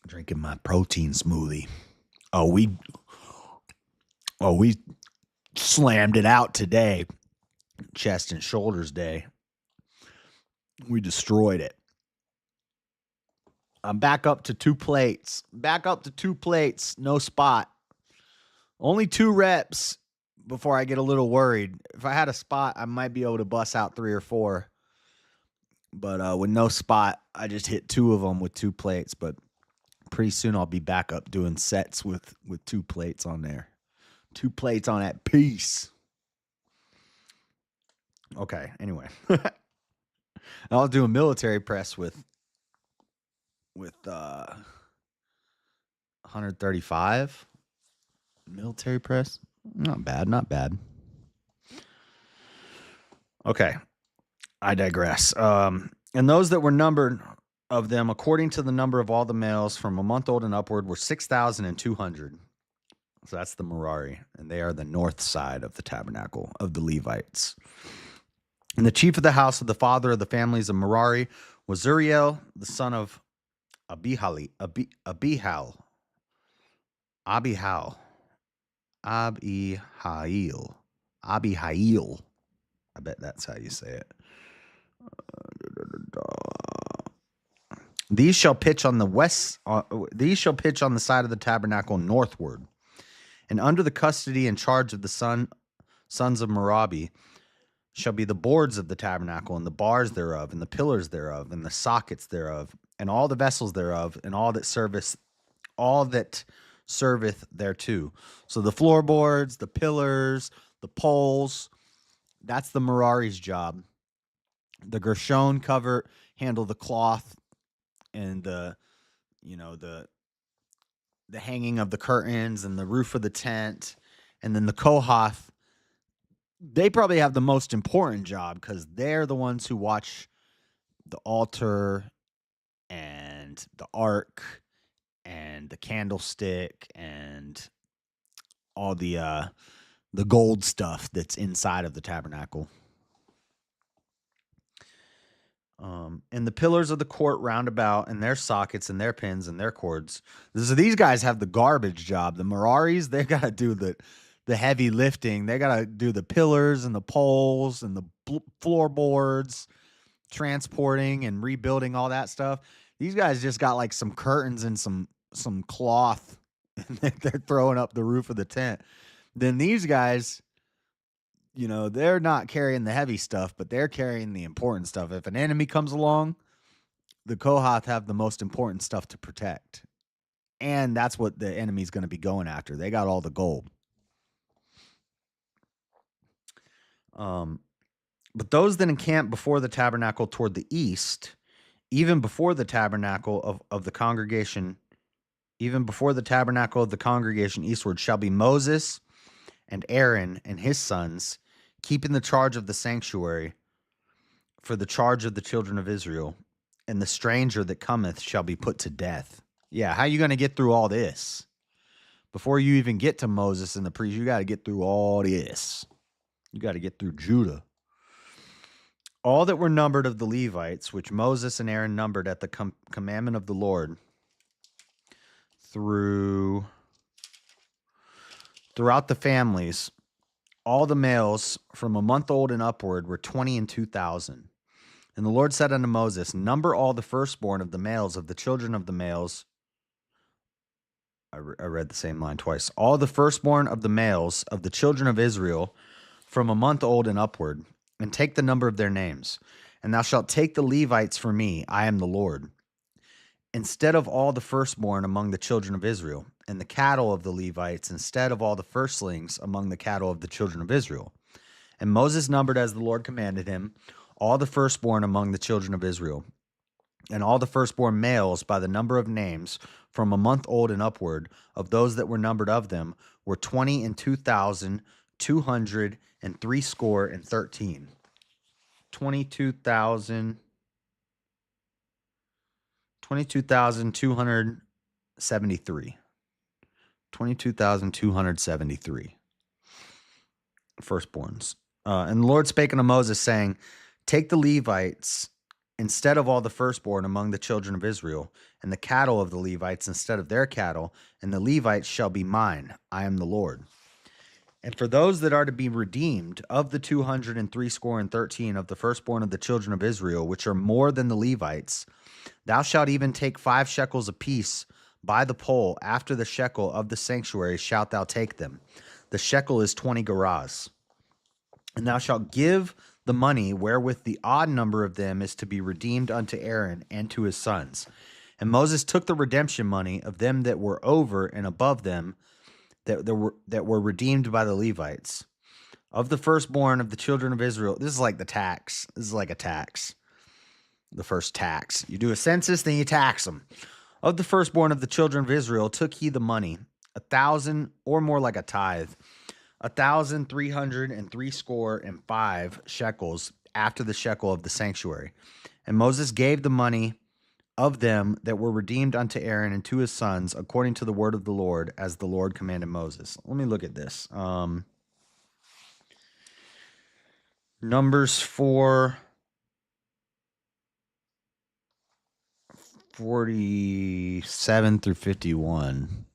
Drinking my protein smoothie. We slammed it out today. Chest and shoulders day. We destroyed it. I'm back up to 2 plates. No spot. Only 2 reps before I get a little worried. If I had a spot, I might be able to bust out 3 or 4. But with no spot, I just hit 2 of them with 2 plates. But pretty soon I'll be back up doing sets with 2 plates on there. 2 plates on that piece. Okay, anyway. I was doing military press with 135 military press. Not bad. Okay, I digress. And those that were numbered of them, according to the number of all the males from a month old and upward, were 6,200. So that's the Merari, and they are the north side of the tabernacle of the Levites. And the chief of the house of the father of the families of Merari was Zuriel, the son of Abihal. Abihail. Abihail. Abihail. I bet that's how you say it. These shall pitch on the west. These shall pitch on the side of the tabernacle northward, and under the custody and charge of the sons of Merari shall be the boards of the tabernacle, and the bars thereof, and the pillars thereof, and the sockets thereof, and all the vessels thereof, and all that serveth thereto. So the floorboards, the pillars, the poles, that's the Merari's job. The Gershon handle the cloth and the hanging of the curtains and the roof of the tent. And then the Kohath, they probably have the most important job because they're the ones who watch the altar and the ark and the candlestick and all the gold stuff that's inside of the tabernacle. And the pillars of the court round about, and their sockets and their pins and their cords. So these guys have the garbage job. The Meraris, they got to do the heavy lifting. They got to do the pillars and the poles and the floorboards, transporting and rebuilding all that stuff. These guys just got like some curtains and some cloth, and they're throwing up the roof of the tent. Then these guys, they're not carrying the heavy stuff, but they're carrying the important stuff. If an enemy comes along, the Kohath have the most important stuff to protect. And that's what the enemy's going to be going after. They got all the gold. But those that encamp before the tabernacle toward the east, even before the tabernacle of the congregation, eastward, shall be Moses and Aaron and his sons, keeping the charge of the sanctuary for the charge of the children of Israel, and the stranger that cometh shall be put to death. Yeah, how are you going to get through all this? Before you even get to Moses and the priest, you got to get through all this. You got to get through Judah. All that were numbered of the Levites, which Moses and Aaron numbered at the commandment of the Lord, throughout the families, all the males from a month old and upward were 20 and 2,000. And the Lord said unto Moses, number all the firstborn of the males of the children of the males. I read the same line twice. All the firstborn of the males of the children of Israel from a month old and upward, and take the number of their names. And thou shalt take the Levites for me, I am the Lord, instead of all the firstborn among the children of Israel, and the cattle of the Levites instead of all the firstlings among the cattle of the children of Israel. And Moses numbered as the Lord commanded him all the firstborn among the children of Israel, and all the firstborn males by the number of names from a month old and upward of those that were numbered of them were 20 and 2,200 and threescore and 13. 22,273. 22,273 firstborns. And the Lord spake unto Moses, saying, take the Levites instead of all the firstborn among the children of Israel, and the cattle of the Levites instead of their cattle, and the Levites shall be mine. I am the Lord. And for those that are to be redeemed of the 213 of the firstborn of the children of Israel, which are more than the Levites, thou shalt even take 5 shekels apiece by the poll. After the shekel of the sanctuary shalt thou take them. The shekel is 20 gerahs. And thou shalt give the money wherewith the odd number of them is to be redeemed unto Aaron and to his sons. And Moses took the redemption money of them that were over and above them, that were redeemed by the Levites, of the firstborn of the children of Israel. This is like the tax. This is like a tax. The first tax. You do a census, then you tax them. Of the firstborn of the children of Israel took he the money, 1,000, or more like a tithe, 1,365 shekels after the shekel of the sanctuary. And Moses gave the money of them that were redeemed unto Aaron and to his sons, according to the word of the Lord, as the Lord commanded Moses. Let me look at this. Numbers 4:47 through 51.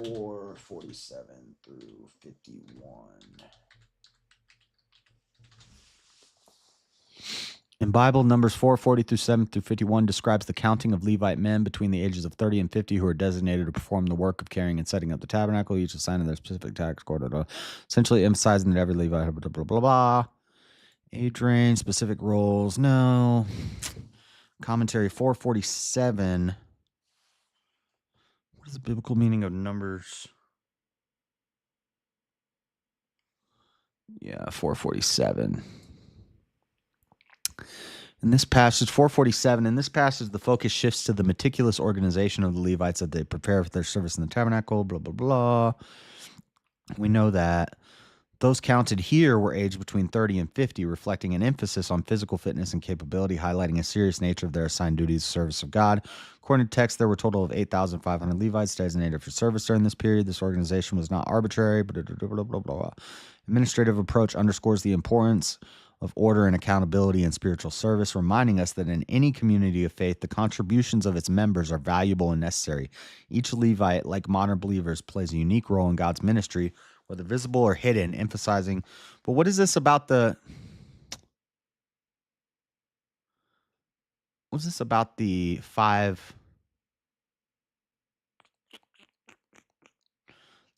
4:47 through 51. In Bible, Numbers 4:40 through 7 through 51 describes the counting of Levite men between the ages of 30 and 50 who are designated to perform the work of carrying and setting up the tabernacle, each assigned to their specific tax quarter, essentially emphasizing that every Levite, blah, blah, blah, blah. Age range, specific roles, no. Commentary 447. What is the biblical meaning of Numbers? Yeah, 447. In this passage, 447, in this passage, the focus shifts to the meticulous organization of the Levites that they prepare for their service in the tabernacle, blah, blah, blah. We know that those counted here were aged between 30 and 50, reflecting an emphasis on physical fitness and capability, highlighting a serious nature of their assigned duties, service of God. According to text, there were a total of 8,500 Levites designated for service during this period. This organization was not arbitrary, blah, blah, blah, blah, blah. Administrative approach underscores the importance of order and accountability in spiritual service, reminding us that in any community of faith, the contributions of its members are valuable and necessary. Each Levite, like modern believers, plays a unique role in God's ministry, whether visible or hidden, emphasizing. But what is this about the? What's this about the 5?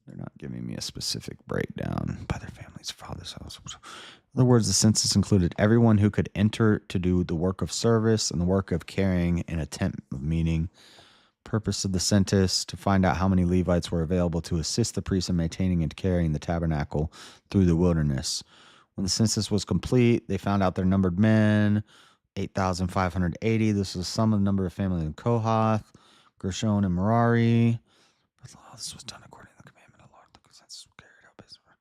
They're not giving me a specific breakdown by their families, father's house. In other words, the census included everyone who could enter to do the work of service and the work of carrying in a tent of meeting. Purpose of the census to find out how many Levites were available to assist the priests in maintaining and carrying the tabernacle through the wilderness. When the census was complete, they found out their numbered men, 8,580. This was the sum of the number of families in Kohath, Gershon, and Merari. This was done according to the commandment of the Lord. The census was carried out based on.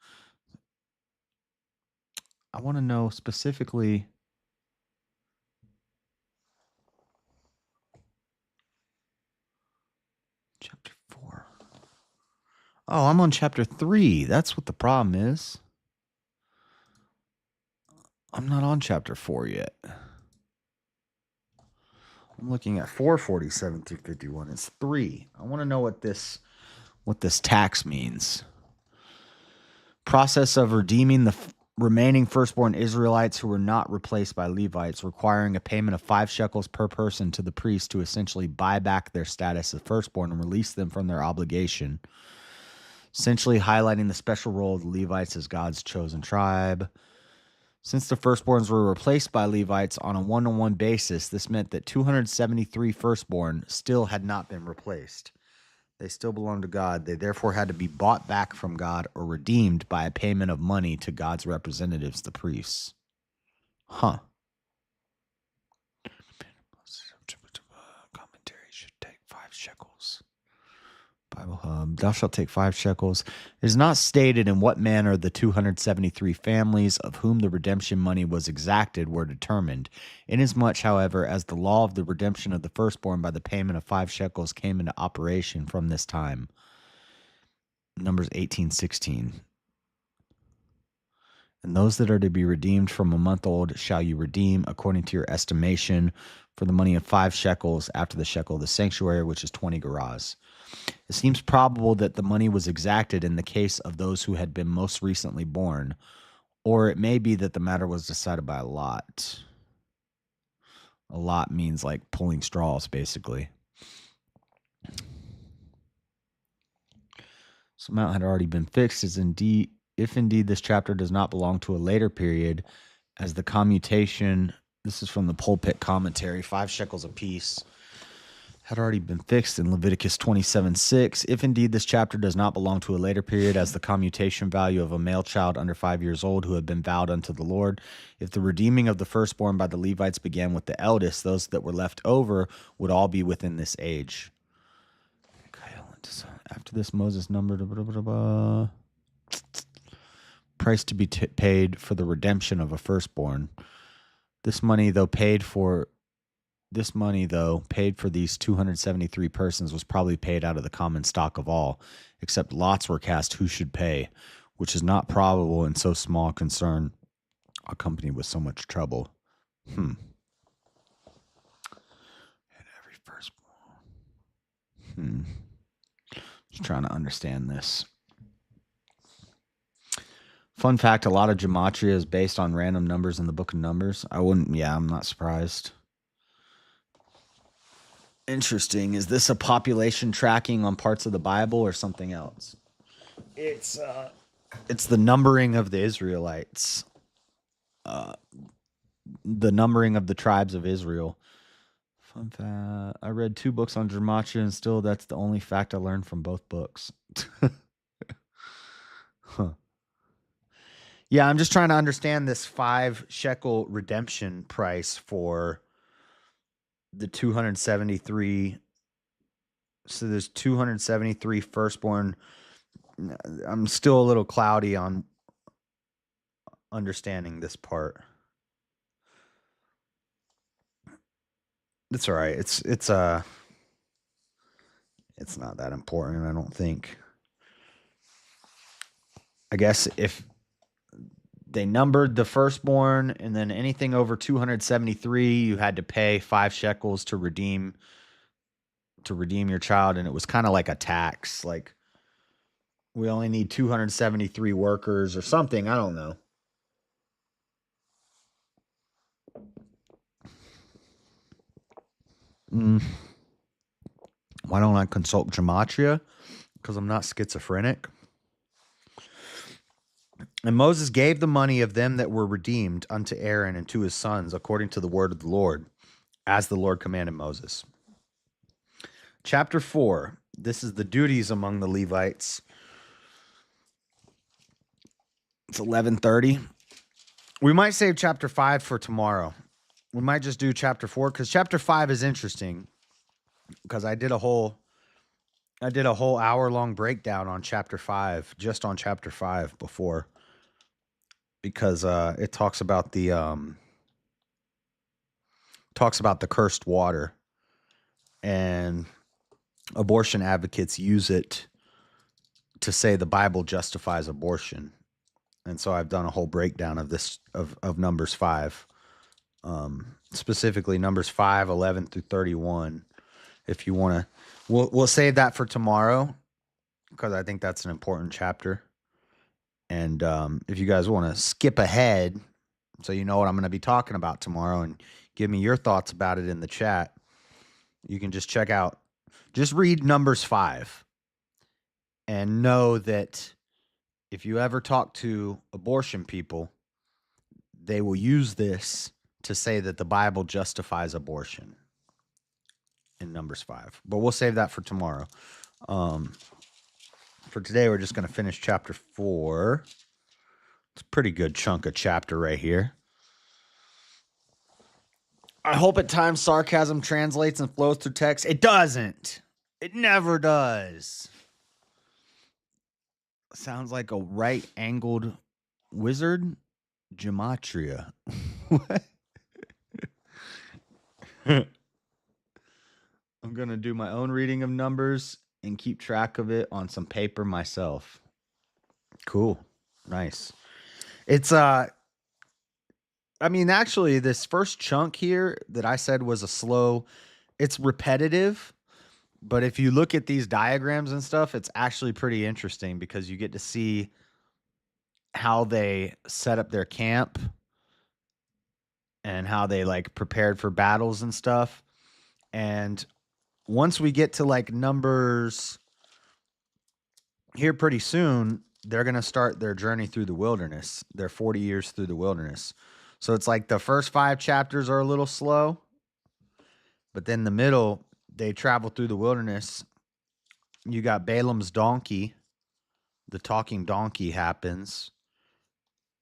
I want to know specifically. Chapter 4. Oh, I'm on chapter 3. That's what the problem is. I'm not on chapter 4 yet. I'm looking at 4:47 through 51. It's 3. I want to know what this tax means. Process of redeeming the remaining firstborn Israelites who were not replaced by Levites, requiring a payment of 5 shekels per person to the priest to essentially buy back their status as firstborn and release them from their obligation, essentially highlighting the special role of the Levites as God's chosen tribe. Since the firstborns were replaced by Levites on a one-on-one basis, this meant that 273 firstborn still had not been replaced. They still belonged to God. They therefore had to be bought back from God or redeemed by a payment of money to God's representatives, the priests. Huh. Commentary should take 5 shekels. Bible Hub, thou shalt take 5 shekels. It is not stated in what manner the 273 families of whom the redemption money was exacted were determined. Inasmuch, however, as the law of the redemption of the firstborn by the payment of 5 shekels came into operation from this time. Numbers 18:16. And those that are to be redeemed from a month old shall you redeem according to your estimation for the money of 5 shekels after the shekel of the sanctuary, which is 20 gerahs. It seems probable that the money was exacted in the case of those who had been most recently born, or it may be that the matter was decided by a lot. A lot means like pulling straws, basically. Some amount had already been fixed, if indeed this chapter does not belong to a later period, as the commutation, this is from the pulpit commentary, 5 shekels apiece, had already been fixed in Leviticus 27:6. If indeed this chapter does not belong to a later period, as the commutation value of a male child under 5 years old who had been vowed unto the Lord, if the redeeming of the firstborn by the Levites began with the eldest, those that were left over would all be within this age. After this, Moses numbered price to be paid for the redemption of a firstborn. This money, though paid for these 273 persons, was probably paid out of the common stock of all, except lots were cast who should pay, which is not probable in so small concern accompanied with so much trouble. And every firstborn. Just trying to understand this. Fun fact, a lot of gematria is based on random numbers in the book of Numbers. I'm not surprised. Interesting. Is this a population tracking on parts of the Bible or something else? It's the numbering of the Israelites. The numbering of the tribes of Israel. Fun fact, I read 2 books on gematria and still that's the only fact I learned from both books. Huh. Yeah, I'm just trying to understand this 5 shekel redemption price for the 273. So there's 273 firstborn. I'm still a little cloudy on understanding this part. It's all right. It's not that important, I don't think. I guess if they numbered the firstborn and then anything over 273, you had to pay 5 shekels to redeem your child, and it was kind of like a tax. Like, we only need 273 workers or something. I don't know. Why don't I consult gematria? Because I'm not schizophrenic. And Moses gave the money of them that were redeemed unto Aaron and to his sons, according to the word of the Lord, as the Lord commanded Moses. Chapter 4. This is the duties among the Levites. It's 11:30. We might save chapter 5 for tomorrow. We might just do chapter 4 because chapter 5 is interesting. Because I did a whole hour-long breakdown on chapter 5, just on chapter 5 before, because it talks about the cursed water, and abortion advocates use it to say the Bible justifies abortion. And so I've done a whole breakdown of this of Numbers 5, specifically Numbers 5, 11 through 31. If you want to, we'll save that for tomorrow because I think that's an important chapter. And if you guys want to skip ahead so you know what I'm going to be talking about tomorrow and give me your thoughts about it in the chat, you can just read Numbers 5 and know that if you ever talk to abortion people, they will use this to say that the Bible justifies abortion in Numbers 5. But we'll save that for tomorrow. For today, we're just going to finish chapter 4. It's a pretty good chunk of chapter right here. I hope at times sarcasm translates and flows through text. It doesn't. It never does. Sounds like a right-angled wizard. Gematria. What? I'm going to do my own reading of Numbers and keep track of it on some paper myself. Cool. Nice. It's actually this first chunk here that I said was it's repetitive, but if you look at these diagrams and stuff, it's actually pretty interesting because you get to see how they set up their camp and how they like prepared for battles and stuff. And once we get to like Numbers here pretty soon, they're going to start their journey through the wilderness. They're 40 years through the wilderness. So it's like the first 5 chapters are a little slow, but then the middle, they travel through the wilderness. You got Balaam's donkey. The talking donkey happens.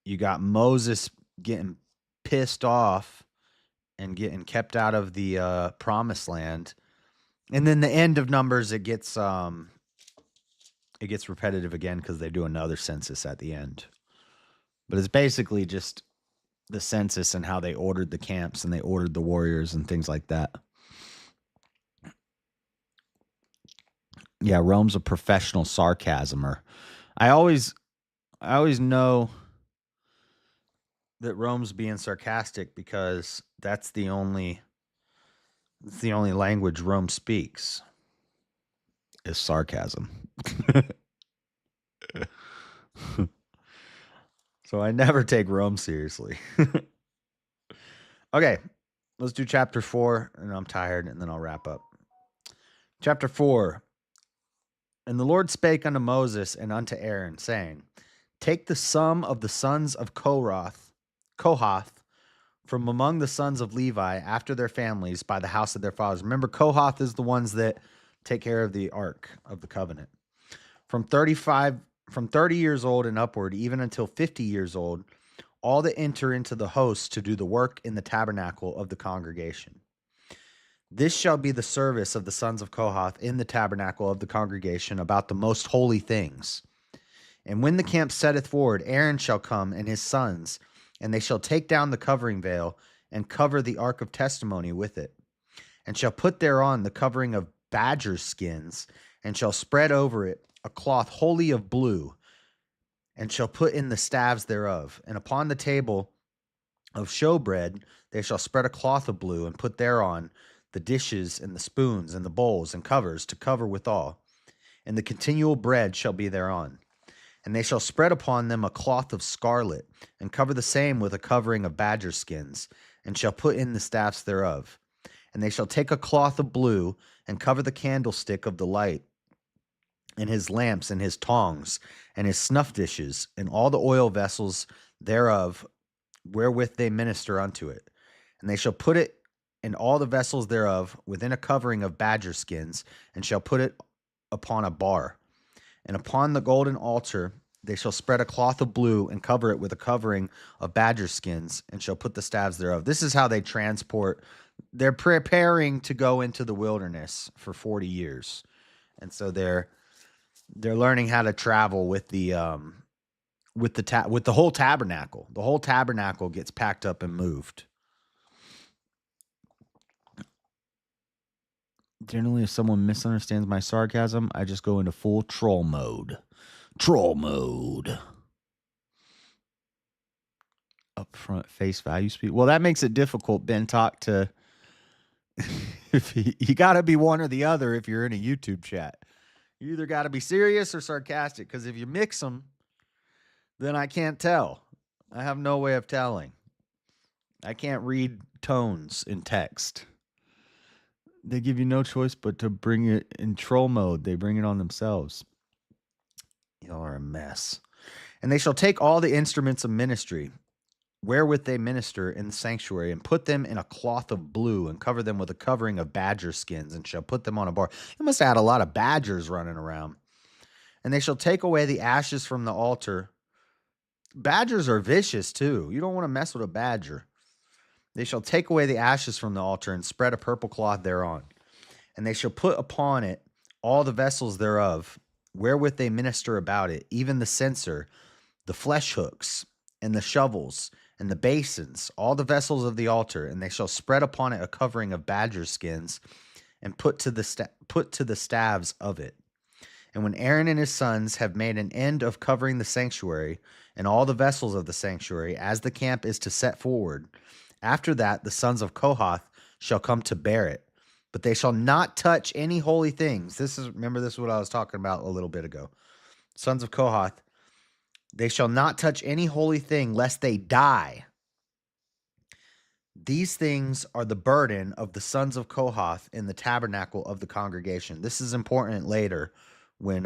You got Moses getting pissed off and getting kept out of the promised land. And then the end of Numbers, it gets repetitive again because they do another census at the end. But it's basically just the census and how they ordered the camps and they ordered the warriors and things like that. Yeah, Rome's a professional sarcasmer. I always know that Rome's being sarcastic because that's the only language Rome speaks. is sarcasm. So I never take Rome seriously. Okay, let's do chapter 4, and I'm tired, and then I'll wrap up. Chapter 4. And the Lord spake unto Moses and unto Aaron, saying, Take the sum of the sons of Kohath, from among the sons of Levi after their families by the house of their fathers. Remember, Kohath is the ones that take care of the ark of the covenant. From 30 years old and upward, even until 50 years old, all that enter into the host to do the work in the tabernacle of the congregation. This shall be the service of the sons of Kohath in the tabernacle of the congregation about the most holy things. And when the camp setteth forward, Aaron shall come and his sons, and they shall take down the covering veil and cover the ark of testimony with it, and shall put thereon the covering of badger skins, and shall spread over it a cloth wholly of blue, and shall put in the staves thereof. And upon the table of showbread they shall spread a cloth of blue, and put thereon the dishes and the spoons and the bowls and covers to cover withal, and the continual bread shall be thereon. And they shall spread upon them a cloth of scarlet, and cover the same with a covering of badger skins, and shall put in the staffs thereof. And they shall take a cloth of blue, and cover the candlestick of the light, and his lamps, and his tongs, and his snuff dishes, and all the oil vessels thereof, wherewith they minister unto it. And they shall put it in all the vessels thereof within a covering of badger skins, and shall put it upon a bar. And upon the golden altar they shall spread a cloth of blue, and cover it with a covering of badger skins, and shall put the staves thereof. This is how they transport. They're preparing to go into the wilderness for 40 years. And so they're learning how to travel with the whole tabernacle. The whole tabernacle gets packed up and moved. Generally, if someone misunderstands my sarcasm, I just go into full troll mode. Troll mode. Upfront face value speed. Well, that makes it difficult, Ben Talk, to if you got to be one or the other if you're in a YouTube chat. You either got to be serious or sarcastic, because if you mix them, then I can't tell. I have no way of telling. I can't read tones in text. They give you no choice but to bring it in troll mode. They bring it on themselves. Y'all are a mess. And they shall take all the instruments of ministry, wherewith they minister in the sanctuary, and put them in a cloth of blue, and cover them with a covering of badger skins, and shall put them on a bar. You must have had a lot of badgers running around. And they shall take away the ashes from the altar. Badgers are vicious too. You don't want to mess with a badger. They shall take away the ashes from the altar, and spread a purple cloth thereon. And they shall put upon it all the vessels thereof, wherewith they minister about it, even the censer, the flesh hooks, and the shovels, and the basins, all the vessels of the altar. And they shall spread upon it a covering of badger skins, and put to the staves of it. And when Aaron and his sons have made an end of covering the sanctuary and all the vessels of the sanctuary, as the camp is to set forward, after that the sons of Kohath shall come to bear it, but they shall not touch any holy things. Remember, this is what I was talking about a little bit ago. Sons of Kohath, they shall not touch any holy thing, lest they die. These things are the burden of the sons of Kohath in the tabernacle of the congregation. This is important later when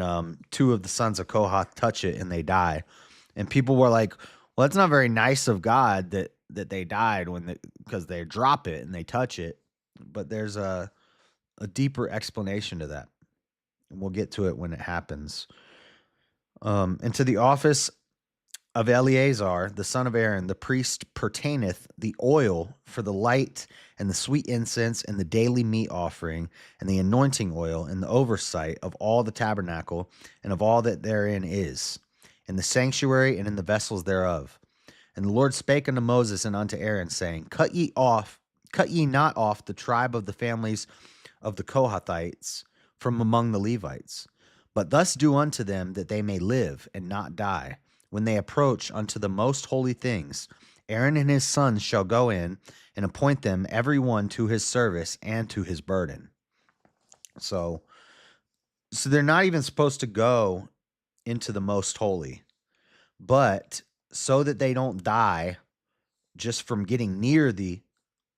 two of the sons of Kohath touch it and they die. And people were like, well, it's not very nice of God that they died because they drop it and they touch it. But there's a deeper explanation to that. And we'll get to it when it happens. And to the office of Eleazar, the son of Aaron, the priest, pertaineth the oil for the light, and the sweet incense, and the daily meat offering, and the anointing oil, and the oversight of all the tabernacle, and of all that therein is, in the sanctuary, and in the vessels thereof. And the Lord spake unto Moses and unto Aaron, saying, Cut ye not off the tribe of the families of the Kohathites from among the Levites, but thus do unto them that they may live and not die. When they approach unto the most holy things, Aaron and his sons shall go in and appoint them every one to his service and to his burden. So So they're not even supposed to go into the most holy, but so that they don't die just from getting near the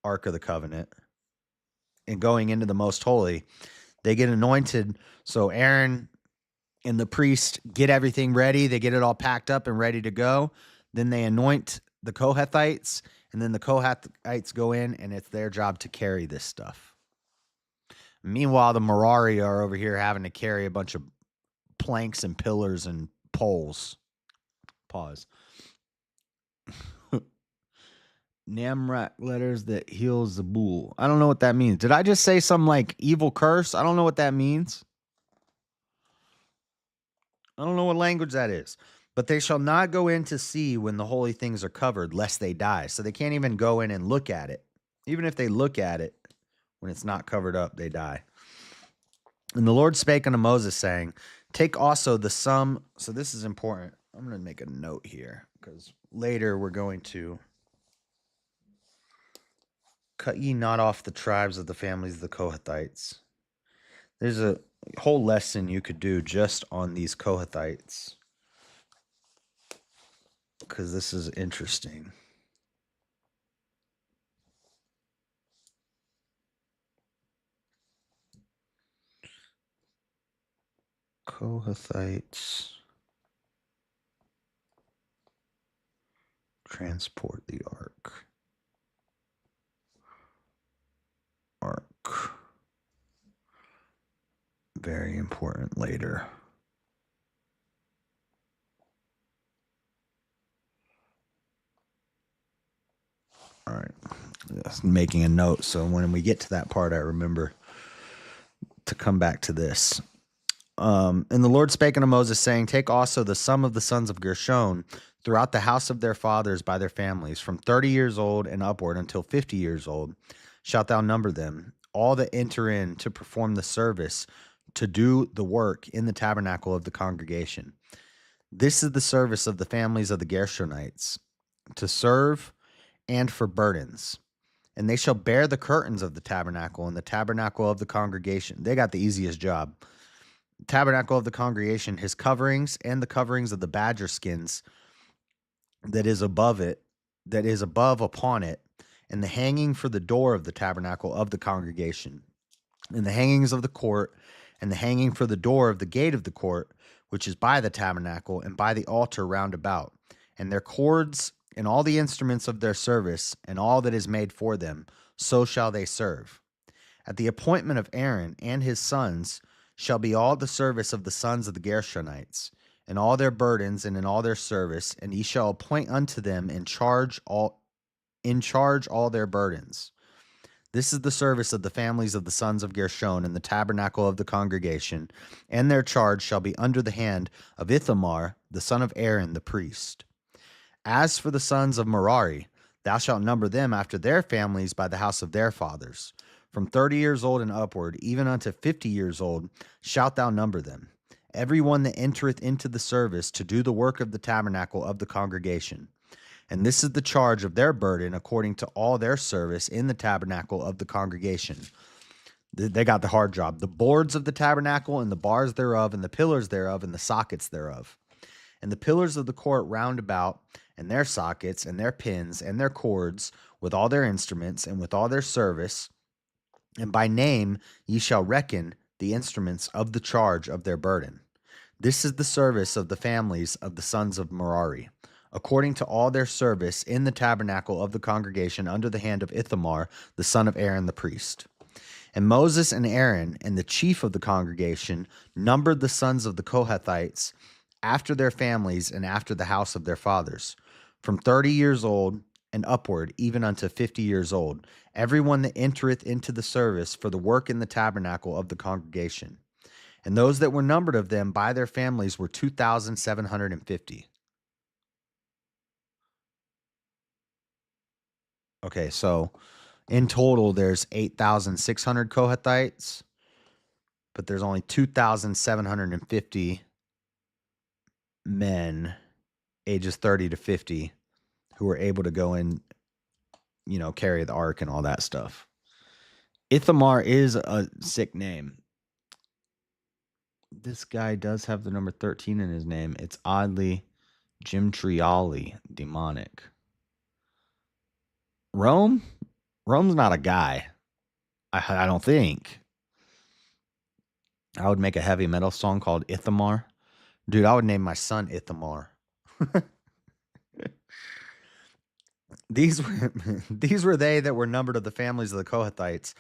Ark of the Covenant and going into the most holy, they get anointed. So Aaron and the priest get everything ready. They get it all packed up and ready to go. Then they anoint the Kohathites, and then the Kohathites go in, and it's their job to carry this stuff. Meanwhile, the Merari are over here having to carry a bunch of planks and pillars and poles. Pause. Namrak letters that heals the bull. I don't know what that means. Did I just say some like evil curse? I don't know what that means. I don't know what language that is. But they shall not go in to see when the holy things are covered, lest they die. So they can't even go in and look at it. Even if they look at it, when it's not covered up, they die. And the Lord spake unto Moses, saying, take also the sum. So this is important. I'm going to make a note here, because later we're going to cut ye not off the tribes of the families of the Kohathites. There's a whole lesson you could do just on these Kohathites, because this is interesting. Kohathites transport the ark. Ark. Very important later. All right. Just making a note so when we get to that part, I remember to come back to this. And the Lord spake unto Moses, saying, take also the sum of the sons of Gershon throughout the house of their fathers by their families, from 30 years old and upward until 50 years old, shalt thou number them, all that enter in to perform the service, to do the work in the tabernacle of the congregation. This is the service of the families of the Gershonites, to serve and for burdens. And they shall bear the curtains of the tabernacle and the tabernacle of the congregation. They got the easiest job. Tabernacle of the congregation, his coverings and the coverings of the badger skins that is above it, that is above upon it, and the hanging for the door of the tabernacle of the congregation, and the hangings of the court, and the hanging for the door of the gate of the court, which is by the tabernacle and by the altar round about, and their cords and all the instruments of their service, and all that is made for them, so shall they serve. At the appointment of Aaron and his sons shall be all the service of the sons of the Gershonites, and all their burdens and in all their service, and ye shall appoint unto them in charge all their burdens. This is the service of the families of the sons of Gershon in the tabernacle of the congregation, and their charge shall be under the hand of Ithamar, the son of Aaron, the priest. As for the sons of Merari, thou shalt number them after their families by the house of their fathers. From 30 years old and upward, even unto 50 years old, shalt thou number them. Every one that entereth into the service to do the work of the tabernacle of the congregation. And this is the charge of their burden according to all their service in the tabernacle of the congregation. They got the hard job. The boards of the tabernacle and the bars thereof and the pillars thereof and the sockets thereof. And the pillars of the court round about and their sockets and their pins and their cords with all their instruments and with all their service. And by name ye shall reckon the instruments of the charge of their burden. This is the service of the families of the sons of Merari, according to all their service in the tabernacle of the congregation under the hand of Ithamar, the son of Aaron the priest. And Moses and Aaron and the chief of the congregation numbered the sons of the Kohathites after their families and after the house of their fathers, from 30 years old and upward, even unto 50 years old, every one that entereth into the service for the work in the tabernacle of the congregation. And those that were numbered of them by their families were 2,750. Okay, so in total, there's 8,600 Kohathites, but there's only 2,750 men ages 30 to 50 who were able to go in, carry the ark and all that stuff. Ithamar is a sick name. This guy does have the number 13 in his name. It's oddly Jim Trioli, demonic. Rome? Rome's not a guy. I don't think. I would make a heavy metal song called Ithamar. Dude, I would name my son Ithamar. These were these were they that were numbered of the families of the Kohathites,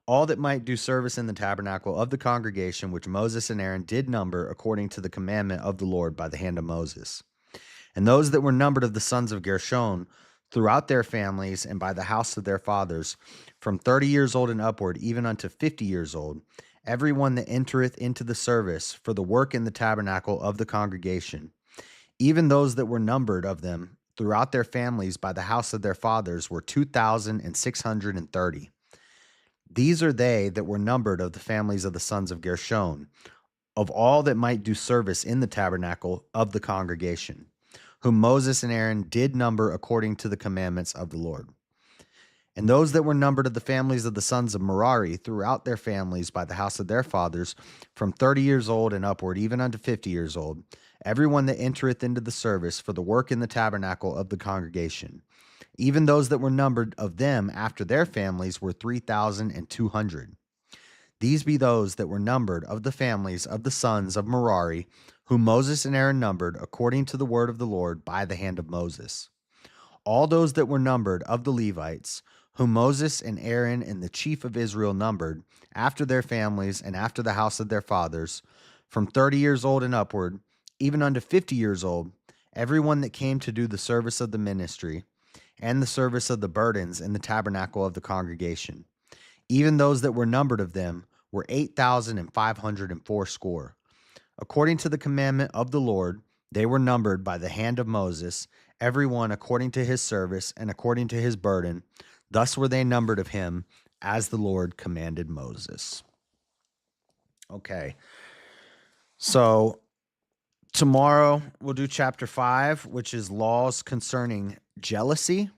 all that might do service in the tabernacle of the congregation, which Moses and Aaron did number according to the commandment of the Lord by the hand of Moses. And those that were numbered of the sons of Gershon throughout their families and by the house of their fathers, from 30 years old and upward, even unto 50 years old, every one that entereth into the service for the work in the tabernacle of the congregation, even those that were numbered of them throughout their families by the house of their fathers were 2,630. These are they that were numbered of the families of the sons of Gershon, of all that might do service in the tabernacle of the congregation, whom Moses and Aaron did number according to the commandments of the Lord. And those that were numbered of the families of the sons of Merari throughout their families by the house of their fathers, from 30 years old and upward, even unto 50 years old, every one that entereth into the service for the work in the tabernacle of the congregation. Even those that were numbered of them after their families were 3,200. These be those that were numbered of the families of the sons of Merari, whom Moses and Aaron numbered according to the word of the Lord by the hand of Moses. All those that were numbered of the Levites, whom Moses and Aaron and the chief of Israel numbered, after their families and after the house of their fathers, from 30 years old and upward, even unto 50 years old, every one that came to do the service of the ministry, and the service of the burdens in the tabernacle of the congregation. Even those that were numbered of them were 8,504 score. According to the commandment of the Lord, they were numbered by the hand of Moses, every one according to his service and according to his burden. Thus were they numbered of him, as the Lord commanded Moses. Okay. So tomorrow we'll do chapter 5, which is laws concerning jealousy.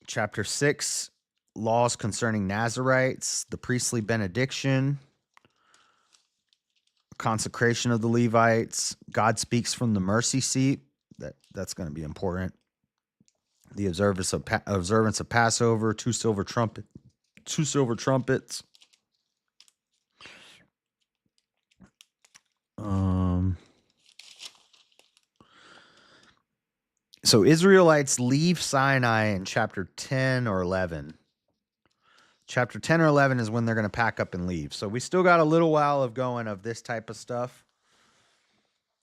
Chapter 6, laws concerning Nazarites, the priestly benediction, consecration of the Levites, God speaks from the mercy seat. That's going to be important. The observance of Passover, two silver trumpets. So Israelites leave Sinai in chapter 10 or 11. Chapter 10 or 11 is when they're going to pack up and leave. So we still got a little while of going of this type of stuff,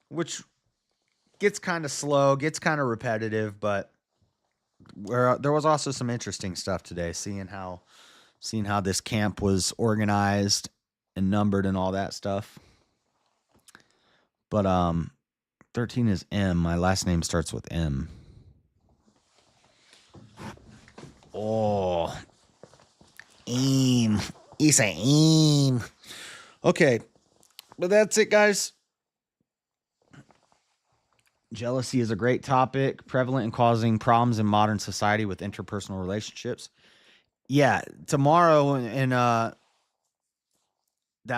which gets kind of slow, gets kind of repetitive, but there was also some interesting stuff today, seeing how this camp was organized and numbered and all that stuff. But 13 is M. My last name starts with M. Oh, aim. You say aim. Okay, but that's it, guys. Jealousy is a great topic, prevalent in causing problems in modern society with interpersonal relationships. Yeah, tomorrow in that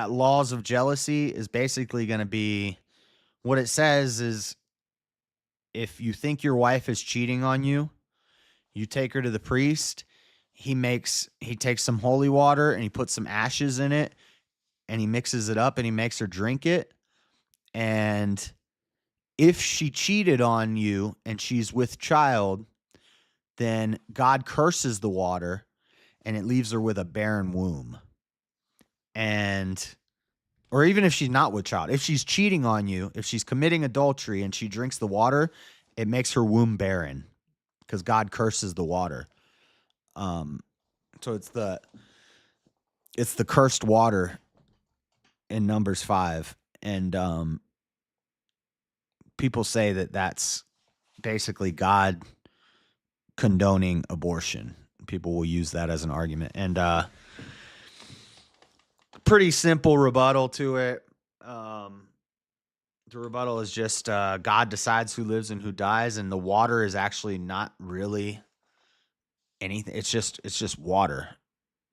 laws of jealousy is basically going to be what it says is if you think your wife is cheating on you, you take her to the priest. He takes some holy water and he puts some ashes in it and he mixes it up and he makes her drink it. And if she cheated on you and she's with child, then God curses the water and it leaves her with a barren womb. Or even if she's not with child, if she's cheating on you, if she's committing adultery and she drinks the water, it makes her womb barren because God curses the water. So it's the cursed water in Numbers 5. And people say that that's basically God condoning abortion. People will use that as an argument. And pretty simple rebuttal to it. The rebuttal is just God decides who lives and who dies, and the water is actually not really anything. It's just water.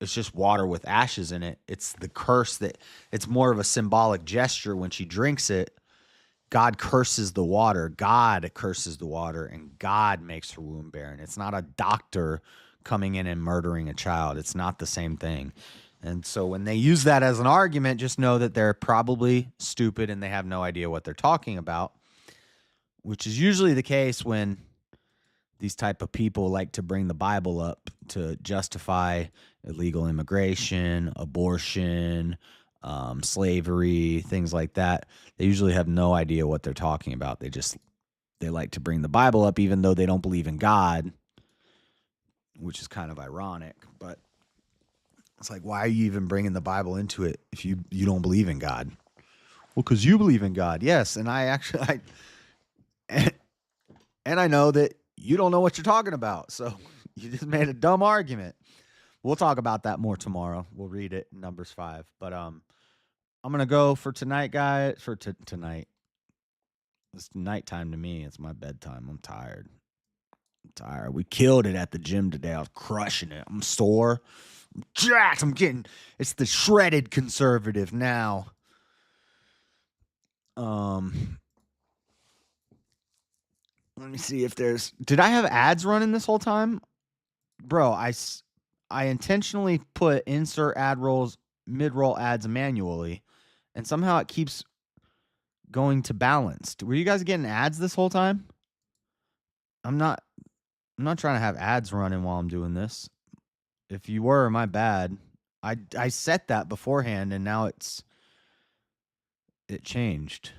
it's just water with ashes in it. It's the curse that it's more of a symbolic gesture. When she drinks it, God curses the water. God curses the water, and God makes her womb barren. It's not a doctor coming in and murdering a child. It's not the same thing. And so when they use that as an argument, just know that they're probably stupid and they have no idea what they're talking about, which is usually the case when these type of people like to bring the Bible up to justify illegal immigration, abortion, slavery, things like that. They usually have no idea what they're talking about. They like to bring the Bible up even though they don't believe in God, which is kind of ironic. But it's like, why are you even bringing the Bible into it if you don't believe in God? Well, because you believe in God, yes. And and I know that you don't know what you're talking about. So you just made a dumb argument. We'll talk about that more tomorrow. We'll read it in Numbers 5. But I'm gonna go for tonight, guys. For tonight, it's nighttime to me. It's my bedtime. I'm tired. We killed it at the gym today. I was crushing it. I'm sore. I'm jacked. It's the shredded conservative now. Let me see if did I have ads running this whole time? Bro, I intentionally put insert ad rolls, mid-roll ads manually, and somehow it keeps going to balanced. Were you guys getting ads this whole time? I'm not trying to have ads running while I'm doing this. If you were, my bad. I set that beforehand and now it changed.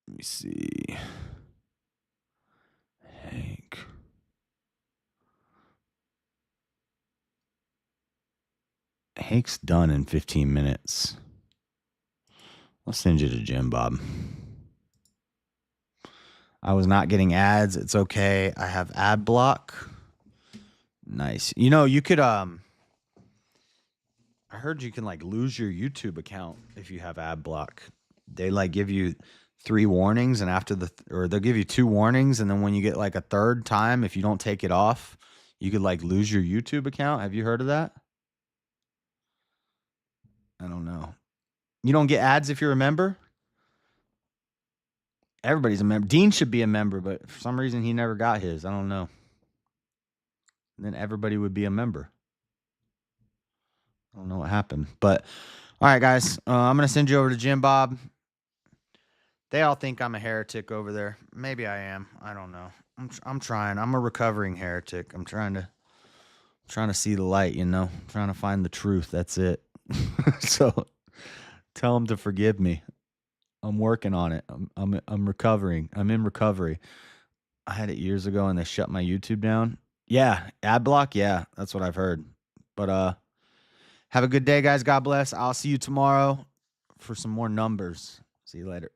Let me see. Hank's done in 15 minutes. I'll send you to Jim Bob. I was not getting ads. It's okay. I have ad block. Nice. You could I heard you can lose your YouTube account if you have ad block. They give you 3 warnings, and after or they'll give you 2 warnings, and then when you get a third time, if you don't take it off, you could lose your YouTube account. Have you heard of that? I don't know. You don't get ads if you're a member? Everybody's a member. Dean should be a member, but for some reason he never got his. I don't know. And then everybody would be a member. I don't know what happened. But, all right, guys. I'm going to send you over to Jim Bob. They all think I'm a heretic over there. Maybe I am. I don't know. I'm trying. I'm a recovering heretic. I'm trying to see the light, I'm trying to find the truth. That's it. So tell them to forgive me. I'm working on it. I'm recovering. I'm in recovery. I had it years ago and they shut my YouTube down. Yeah, ad block. Yeah, that's what I've heard. But have a good day, guys. God bless. I'll see you tomorrow for some more numbers. See you later.